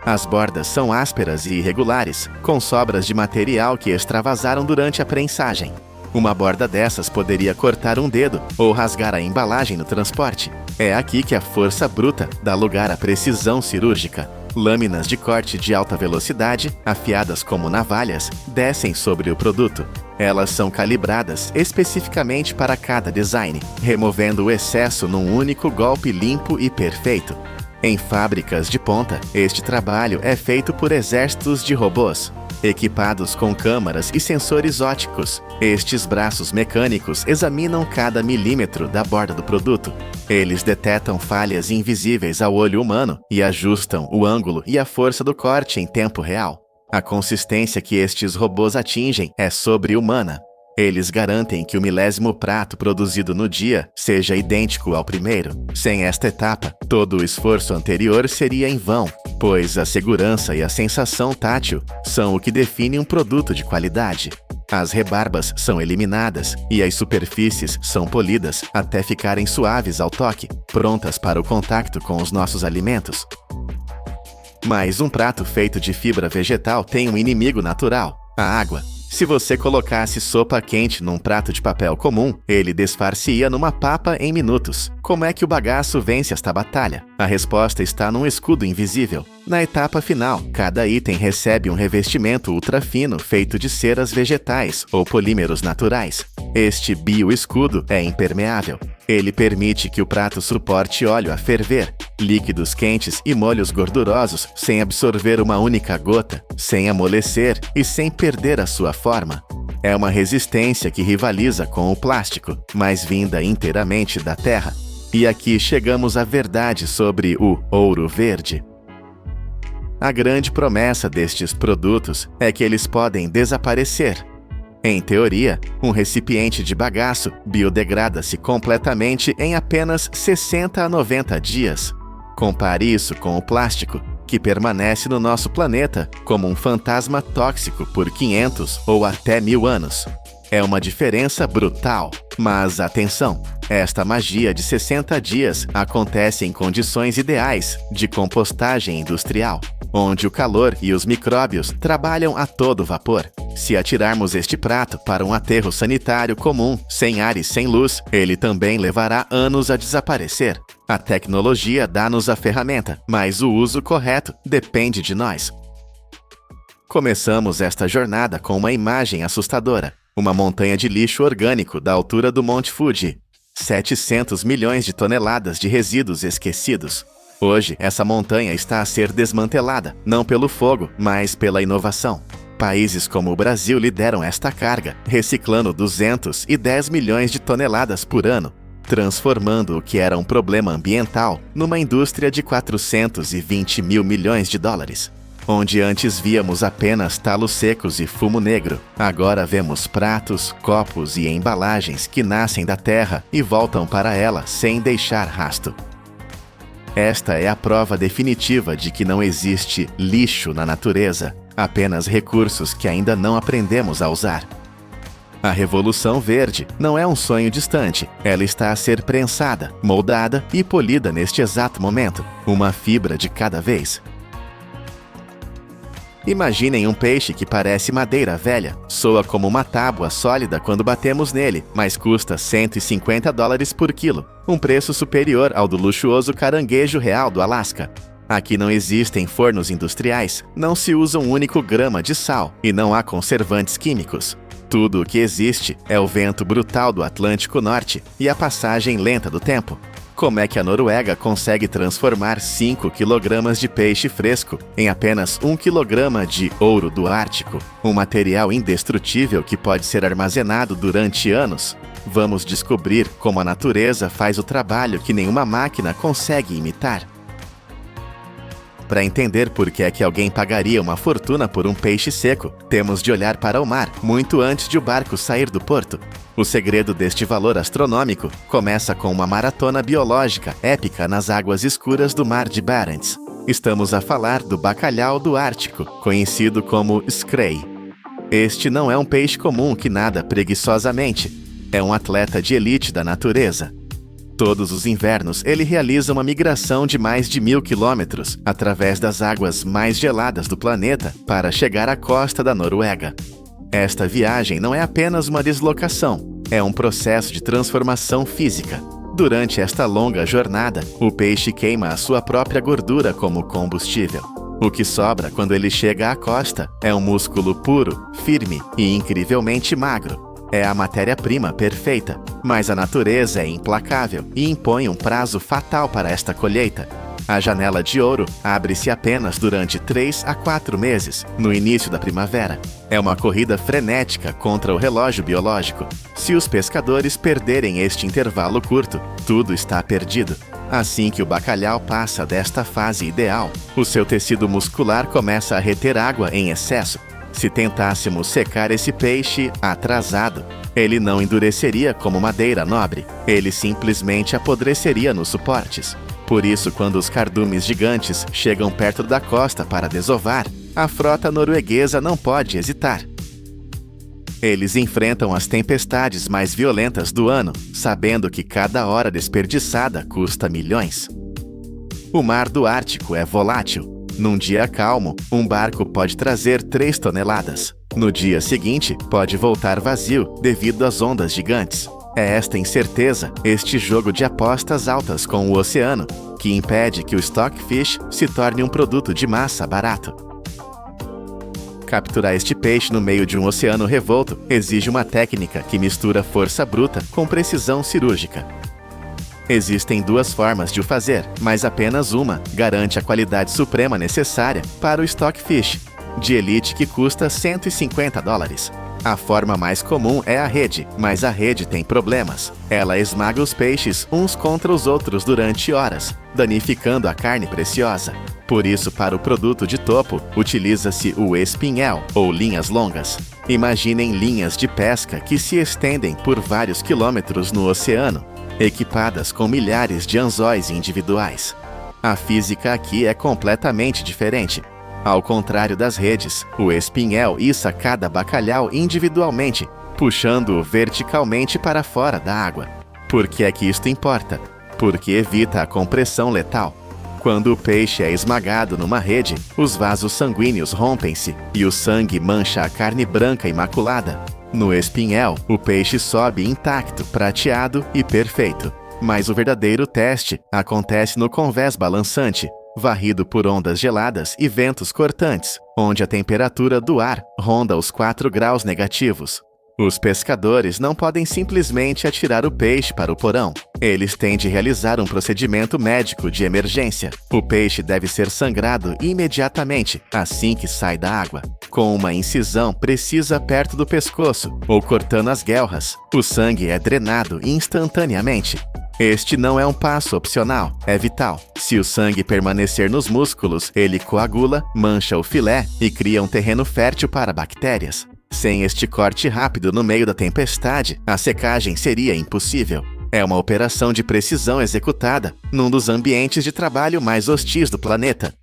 As bordas são ásperas e irregulares, com sobras de material que extravasaram durante a prensagem. Uma borda dessas poderia cortar um dedo ou rasgar a embalagem no transporte. É aqui que a força bruta dá lugar à precisão cirúrgica. Lâminas de corte de alta velocidade, afiadas como navalhas, descem sobre o produto. Elas são calibradas especificamente para cada design, removendo o excesso num único golpe limpo e perfeito. Em fábricas de ponta, este trabalho é feito por exércitos de robôs. Equipados com câmaras e sensores ópticos, estes braços mecânicos examinam cada milímetro da borda do produto. Eles detectam falhas invisíveis ao olho humano e ajustam o ângulo e a força do corte em tempo real. A consistência que estes robôs atingem é sobre-humana. Eles garantem que o milésimo prato produzido no dia seja idêntico ao primeiro. Sem esta etapa, todo o esforço anterior seria em vão, pois a segurança e a sensação tátil são o que definem um produto de qualidade. As rebarbas são eliminadas e as superfícies são polidas até ficarem suaves ao toque, prontas para o contato com os nossos alimentos. Mas um prato feito de fibra vegetal tem um inimigo natural: a água. Se você colocasse sopa quente num prato de papel comum, ele desfar-se-ia numa papa em minutos. Como é que o bagaço vence esta batalha? A resposta está num escudo invisível. Na etapa final, cada item recebe um revestimento ultrafino feito de ceras vegetais ou polímeros naturais. Este bioescudo é impermeável. Ele permite que o prato suporte óleo a ferver, líquidos quentes e molhos gordurosos sem absorver uma única gota, sem amolecer e sem perder a sua forma. É uma resistência que rivaliza com o plástico, mas vinda inteiramente da terra. E aqui chegamos à verdade sobre o ouro verde. A grande promessa destes produtos é que eles podem desaparecer. Em teoria, um recipiente de bagaço biodegrada-se completamente em apenas 60 a 90 dias. Compare isso com o plástico, que permanece no nosso planeta como um fantasma tóxico por 500 ou até 1000 anos. É uma diferença brutal, mas atenção! Esta magia de 60 dias acontece em condições ideais de compostagem industrial, onde o calor e os micróbios trabalham a todo vapor. Se atirarmos este prato para um aterro sanitário comum, sem ar e sem luz, ele também levará anos a desaparecer. A tecnologia dá-nos a ferramenta, mas o uso correto depende de nós. Começamos esta jornada com uma imagem assustadora: uma montanha de lixo orgânico da altura do Monte Fuji. 700 milhões de toneladas de resíduos esquecidos. Hoje, essa montanha está a ser desmantelada, não pelo fogo, mas pela inovação. Países como o Brasil lideram esta carga, reciclando 210 milhões de toneladas por ano, transformando o que era um problema ambiental numa indústria de 420 mil milhões de dólares. Onde antes víamos apenas talos secos e fumo negro, agora vemos pratos, copos e embalagens que nascem da terra e voltam para ela sem deixar rasto. Esta é a prova definitiva de que não existe lixo na natureza, apenas recursos que ainda não aprendemos a usar. A Revolução Verde não é um sonho distante, ela está a ser prensada, moldada e polida neste exato momento, uma fibra de cada vez. Imaginem um peixe que parece madeira velha, soa como uma tábua sólida quando batemos nele, mas custa $150 por quilo, um preço superior ao do luxuoso caranguejo real do Alasca. Aqui não existem fornos industriais, não se usa um único grama de sal e não há conservantes químicos. Tudo o que existe é o vento brutal do Atlântico Norte e a passagem lenta do tempo. Como é que a Noruega consegue transformar 5 kg de peixe fresco em apenas 1 kg de ouro do Ártico, um material indestrutível que pode ser armazenado durante anos? Vamos descobrir como a natureza faz o trabalho que nenhuma máquina consegue imitar. Para entender por que é que alguém pagaria uma fortuna por um peixe seco, temos de olhar para o mar muito antes de o barco sair do porto. O segredo deste valor astronômico começa com uma maratona biológica épica nas águas escuras do Mar de Barents. Estamos a falar do bacalhau do Ártico, conhecido como skrei. Este não é um peixe comum que nada preguiçosamente. É um atleta de elite da natureza. Todos os invernos, ele realiza uma migração de mais de 1.000 quilômetros através das águas mais geladas do planeta para chegar à costa da Noruega. Esta viagem não é apenas uma deslocação, é um processo de transformação física. Durante esta longa jornada, o peixe queima a sua própria gordura como combustível. O que sobra quando ele chega à costa é um músculo puro, firme e incrivelmente magro. É a matéria-prima perfeita, mas a natureza é implacável e impõe um prazo fatal para esta colheita. A janela de ouro abre-se apenas durante 3 a 4 meses, no início da primavera. É uma corrida frenética contra o relógio biológico. Se os pescadores perderem este intervalo curto, tudo está perdido. Assim que o bacalhau passa desta fase ideal, o seu tecido muscular começa a reter água em excesso. Se tentássemos secar esse peixe atrasado, ele não endureceria como madeira nobre, ele simplesmente apodreceria nos suportes. Por isso, quando os cardumes gigantes chegam perto da costa para desovar, a frota norueguesa não pode hesitar. Eles enfrentam as tempestades mais violentas do ano, sabendo que cada hora desperdiçada custa milhões. O mar do Ártico é volátil. Num dia calmo, um barco pode trazer 3 toneladas. No dia seguinte, pode voltar vazio devido às ondas gigantes. É esta incerteza, este jogo de apostas altas com o oceano, que impede que o stockfish se torne um produto de massa barato. Capturar este peixe no meio de um oceano revolto exige uma técnica que mistura força bruta com precisão cirúrgica. Existem 2 formas de o fazer, mas apenas uma garante a qualidade suprema necessária para o stockfish, de elite que custa $150. A forma mais comum é a rede, mas a rede tem problemas. Ela esmaga os peixes uns contra os outros durante horas, danificando a carne preciosa. Por isso, para o produto de topo, utiliza-se o espinhel, ou linhas longas. Imaginem linhas de pesca que se estendem por vários quilômetros no oceano, equipadas com milhares de anzóis individuais. A física aqui é completamente diferente. Ao contrário das redes, o espinhel issa cada bacalhau individualmente, puxando-o verticalmente para fora da água. Por que é que isto importa? Porque evita a compressão letal. Quando o peixe é esmagado numa rede, os vasos sanguíneos rompem-se e o sangue mancha a carne branca imaculada. No espinhel, o peixe sobe intacto, prateado e perfeito. Mas o verdadeiro teste acontece no convés balançante, varrido por ondas geladas e ventos cortantes, onde a temperatura do ar ronda os 4 graus negativos. Os pescadores não podem simplesmente atirar o peixe para o porão. Eles têm de realizar um procedimento médico de emergência. O peixe deve ser sangrado imediatamente, assim que sai da água, com uma incisão precisa perto do pescoço ou cortando as guelras. O sangue é drenado instantaneamente. Este não é um passo opcional, é vital. Se o sangue permanecer nos músculos, ele coagula, mancha o filé e cria um terreno fértil para bactérias. Sem este corte rápido no meio da tempestade, a secagem seria impossível. É uma operação de precisão executada num dos ambientes de trabalho mais hostis do planeta.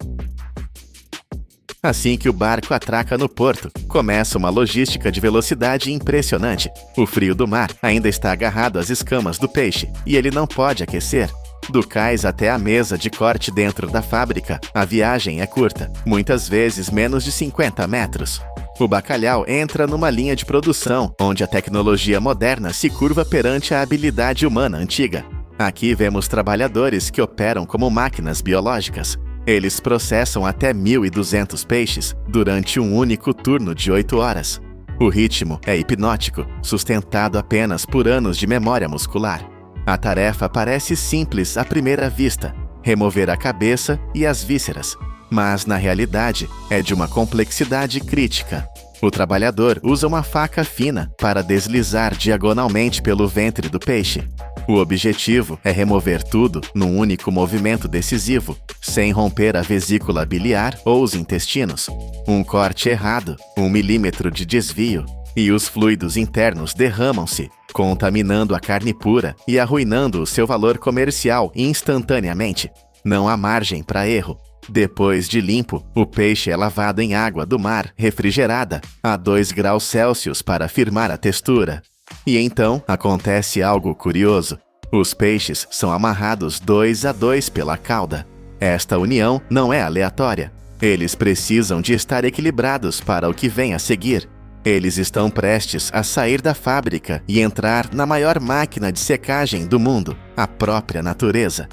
Assim que o barco atraca no porto, começa uma logística de velocidade impressionante. O frio do mar ainda está agarrado às escamas do peixe e ele não pode aquecer. Do cais até a mesa de corte dentro da fábrica, a viagem é curta, muitas vezes menos de 50 metros. O bacalhau entra numa linha de produção, onde a tecnologia moderna se curva perante a habilidade humana antiga. Aqui vemos trabalhadores que operam como máquinas biológicas. Eles processam até 1.200 peixes durante um único turno de 8 horas. O ritmo é hipnótico, sustentado apenas por anos de memória muscular. A tarefa parece simples à primeira vista, remover a cabeça e as vísceras, mas na realidade é de uma complexidade crítica. O trabalhador usa uma faca fina para deslizar diagonalmente pelo ventre do peixe. O objetivo é remover tudo num único movimento decisivo, sem romper a vesícula biliar ou os intestinos. Um corte errado, 1 milímetro de desvio, e os fluidos internos derramam-se, contaminando a carne pura e arruinando o seu valor comercial instantaneamente. Não há margem para erro. Depois de limpo, o peixe é lavado em água do mar refrigerada a 2 graus Celsius para firmar a textura. E então acontece algo curioso. Os peixes são amarrados 2 a 2 pela cauda. Esta união não é aleatória. Eles precisam de estar equilibrados para o que vem a seguir. Eles estão prestes a sair da fábrica e entrar na maior máquina de secagem do mundo, a própria natureza.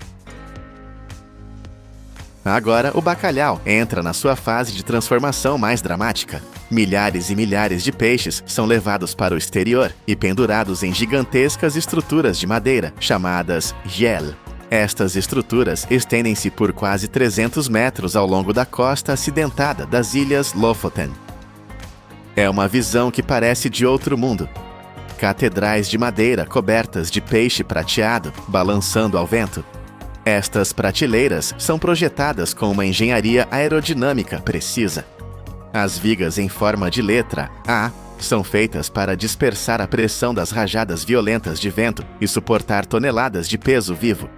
Agora, o bacalhau entra na sua fase de transformação mais dramática. Milhares e milhares de peixes são levados para o exterior e pendurados em gigantescas estruturas de madeira, chamadas gel. Estas estruturas estendem-se por quase 300 metros ao longo da costa acidentada das ilhas Lofoten. É uma visão que parece de outro mundo. Catedrais de madeira cobertas de peixe prateado, balançando ao vento. Estas prateleiras são projetadas com uma engenharia aerodinâmica precisa. As vigas em forma de letra A são feitas para dispersar a pressão das rajadas violentas de vento e suportar toneladas de peso vivo.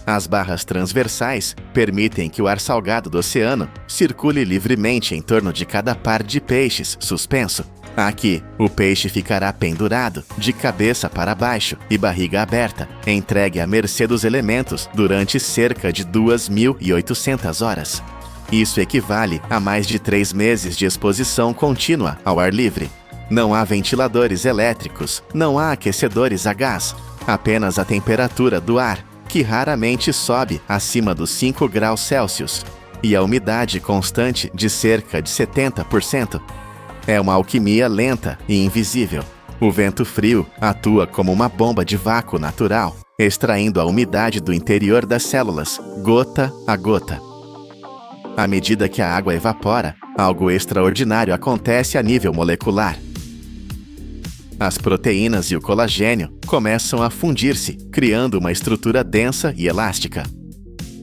As barras transversais permitem que o ar salgado do oceano circule livremente em torno de cada par de peixes suspenso. Aqui, o peixe ficará pendurado, de cabeça para baixo e barriga aberta, entregue à mercê dos elementos durante cerca de 2.800 horas. Isso equivale a mais de 3 meses de exposição contínua ao ar livre. Não há ventiladores elétricos, não há aquecedores a gás, apenas a temperatura do ar, que raramente sobe acima dos 5 graus Celsius, e a umidade constante de cerca de 70%. É uma alquimia lenta e invisível. O vento frio atua como uma bomba de vácuo natural, extraindo a umidade do interior das células, gota a gota. À medida que a água evapora, algo extraordinário acontece a nível molecular. As proteínas e o colagênio começam a fundir-se, criando uma estrutura densa e elástica.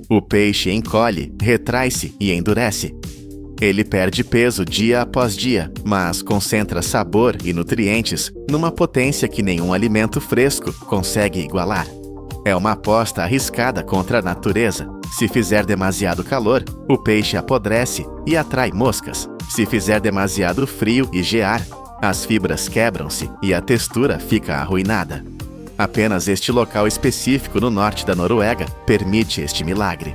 O peixe encolhe, retrai-se e endurece. Ele perde peso dia após dia, mas concentra sabor e nutrientes numa potência que nenhum alimento fresco consegue igualar. É uma aposta arriscada contra a natureza. Se fizer demasiado calor, o peixe apodrece e atrai moscas. Se fizer demasiado frio e gear, as fibras quebram-se e a textura fica arruinada. Apenas este local específico no norte da Noruega permite este milagre.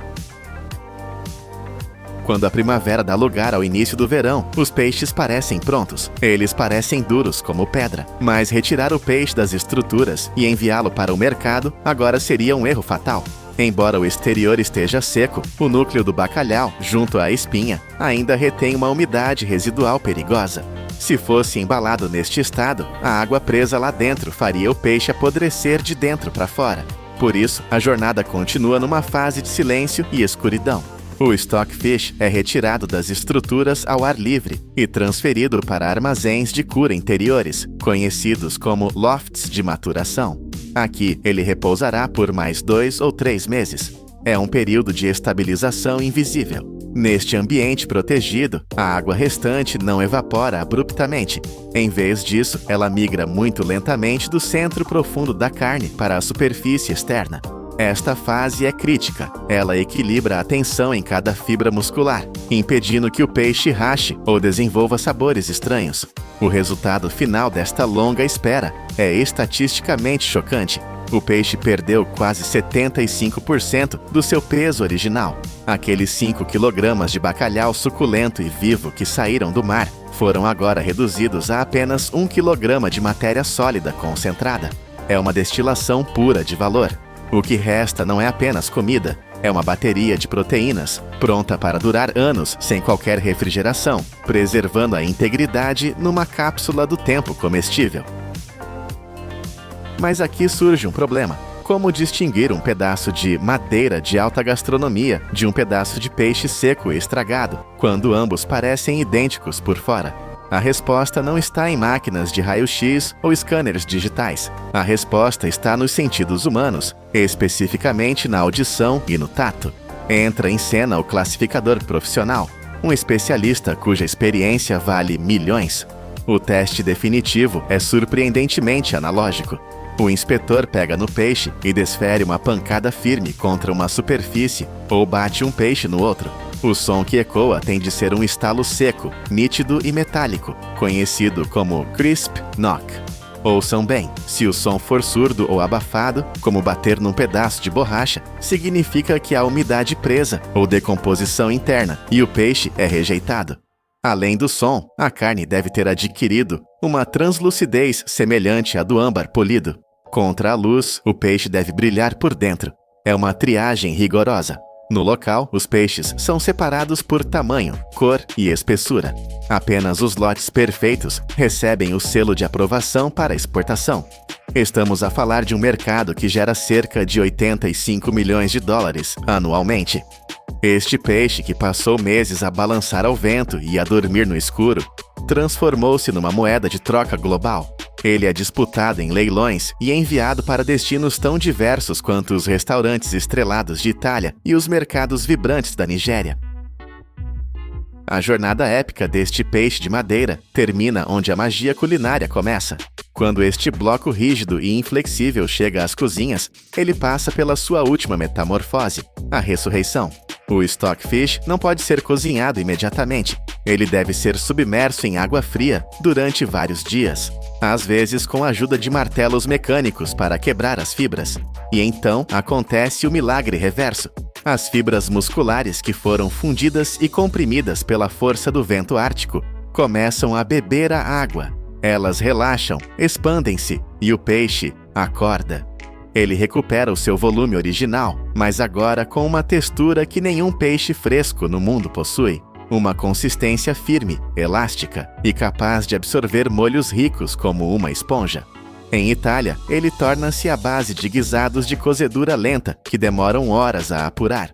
Quando a primavera dá lugar ao início do verão, os peixes parecem prontos. Eles parecem duros como pedra, mas retirar o peixe das estruturas e enviá-lo para o mercado agora seria um erro fatal. Embora o exterior esteja seco, o núcleo do bacalhau, junto à espinha, ainda retém uma umidade residual perigosa. Se fosse embalado neste estado, a água presa lá dentro faria o peixe apodrecer de dentro para fora. Por isso, a jornada continua numa fase de silêncio e escuridão. O stockfish é retirado das estruturas ao ar livre e transferido para armazéns de cura interiores, conhecidos como lofts de maturação. Aqui, ele repousará por mais 2 ou 3 meses. É um período de estabilização invisível. Neste ambiente protegido, a água restante não evapora abruptamente. Em vez disso, ela migra muito lentamente do centro profundo da carne para a superfície externa. Esta fase é crítica. Ela equilibra a tensão em cada fibra muscular, impedindo que o peixe rache ou desenvolva sabores estranhos. O resultado final desta longa espera é estatisticamente chocante. O peixe perdeu quase 75% do seu peso original. Aqueles 5 kg de bacalhau suculento e vivo que saíram do mar foram agora reduzidos a apenas 1 kg de matéria sólida concentrada. É uma destilação pura de valor. O que resta não é apenas comida, é uma bateria de proteínas, pronta para durar anos sem qualquer refrigeração, preservando a integridade numa cápsula do tempo comestível. Mas aqui surge um problema. Como distinguir um pedaço de madeira de alta gastronomia de um pedaço de peixe seco e estragado, quando ambos parecem idênticos por fora? A resposta não está em máquinas de raio-x ou scanners digitais. A resposta está nos sentidos humanos, especificamente na audição e no tato. Entra em cena o classificador profissional, um especialista cuja experiência vale milhões. O teste definitivo é surpreendentemente analógico. O inspetor pega no peixe e desfere uma pancada firme contra uma superfície ou bate um peixe no outro. O som que ecoa tem de ser um estalo seco, nítido e metálico, conhecido como crisp knock. Ouçam bem, se o som for surdo ou abafado, como bater num pedaço de borracha, significa que há umidade presa ou decomposição interna e o peixe é rejeitado. Além do som, a carne deve ter adquirido uma translucidez semelhante à do âmbar polido. Contra a luz, o peixe deve brilhar por dentro. É uma triagem rigorosa. No local, os peixes são separados por tamanho, cor e espessura. Apenas os lotes perfeitos recebem o selo de aprovação para exportação. Estamos a falar de um mercado que gera cerca de 85 milhões de dólares anualmente. Este peixe, que passou meses a balançar ao vento e a dormir no escuro, transformou-se numa moeda de troca global. Ele é disputado em leilões e enviado para destinos tão diversos quanto os restaurantes estrelados de Itália e os mercados vibrantes da Nigéria. A jornada épica deste peixe de madeira termina onde a magia culinária começa. Quando este bloco rígido e inflexível chega às cozinhas, ele passa pela sua última metamorfose, a ressurreição. O stockfish não pode ser cozinhado imediatamente. Ele deve ser submerso em água fria durante vários dias, às vezes com a ajuda de martelos mecânicos para quebrar as fibras. E então acontece o milagre reverso. As fibras musculares que foram fundidas e comprimidas pela força do vento ártico começam a beber a água. Elas relaxam, expandem-se e o peixe acorda. Ele recupera o seu volume original, mas agora com uma textura que nenhum peixe fresco no mundo possui. Uma consistência firme, elástica e capaz de absorver molhos ricos como uma esponja. Em Itália, ele torna-se a base de guisados de cozedura lenta que demoram horas a apurar.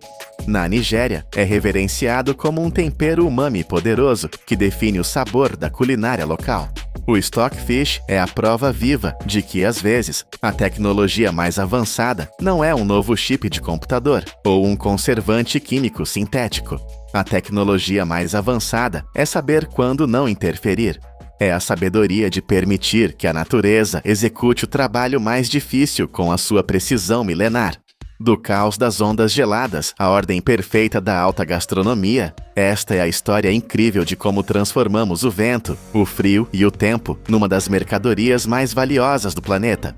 Na Nigéria, é reverenciado como um tempero umami poderoso que define o sabor da culinária local. O stockfish é a prova viva de que, às vezes, a tecnologia mais avançada não é um novo chip de computador ou um conservante químico sintético. A tecnologia mais avançada é saber quando não interferir. É a sabedoria de permitir que a natureza execute o trabalho mais difícil com a sua precisão milenar. Do caos das ondas geladas à ordem perfeita da alta gastronomia, esta é a história incrível de como transformamos o vento, o frio e o tempo numa das mercadorias mais valiosas do planeta.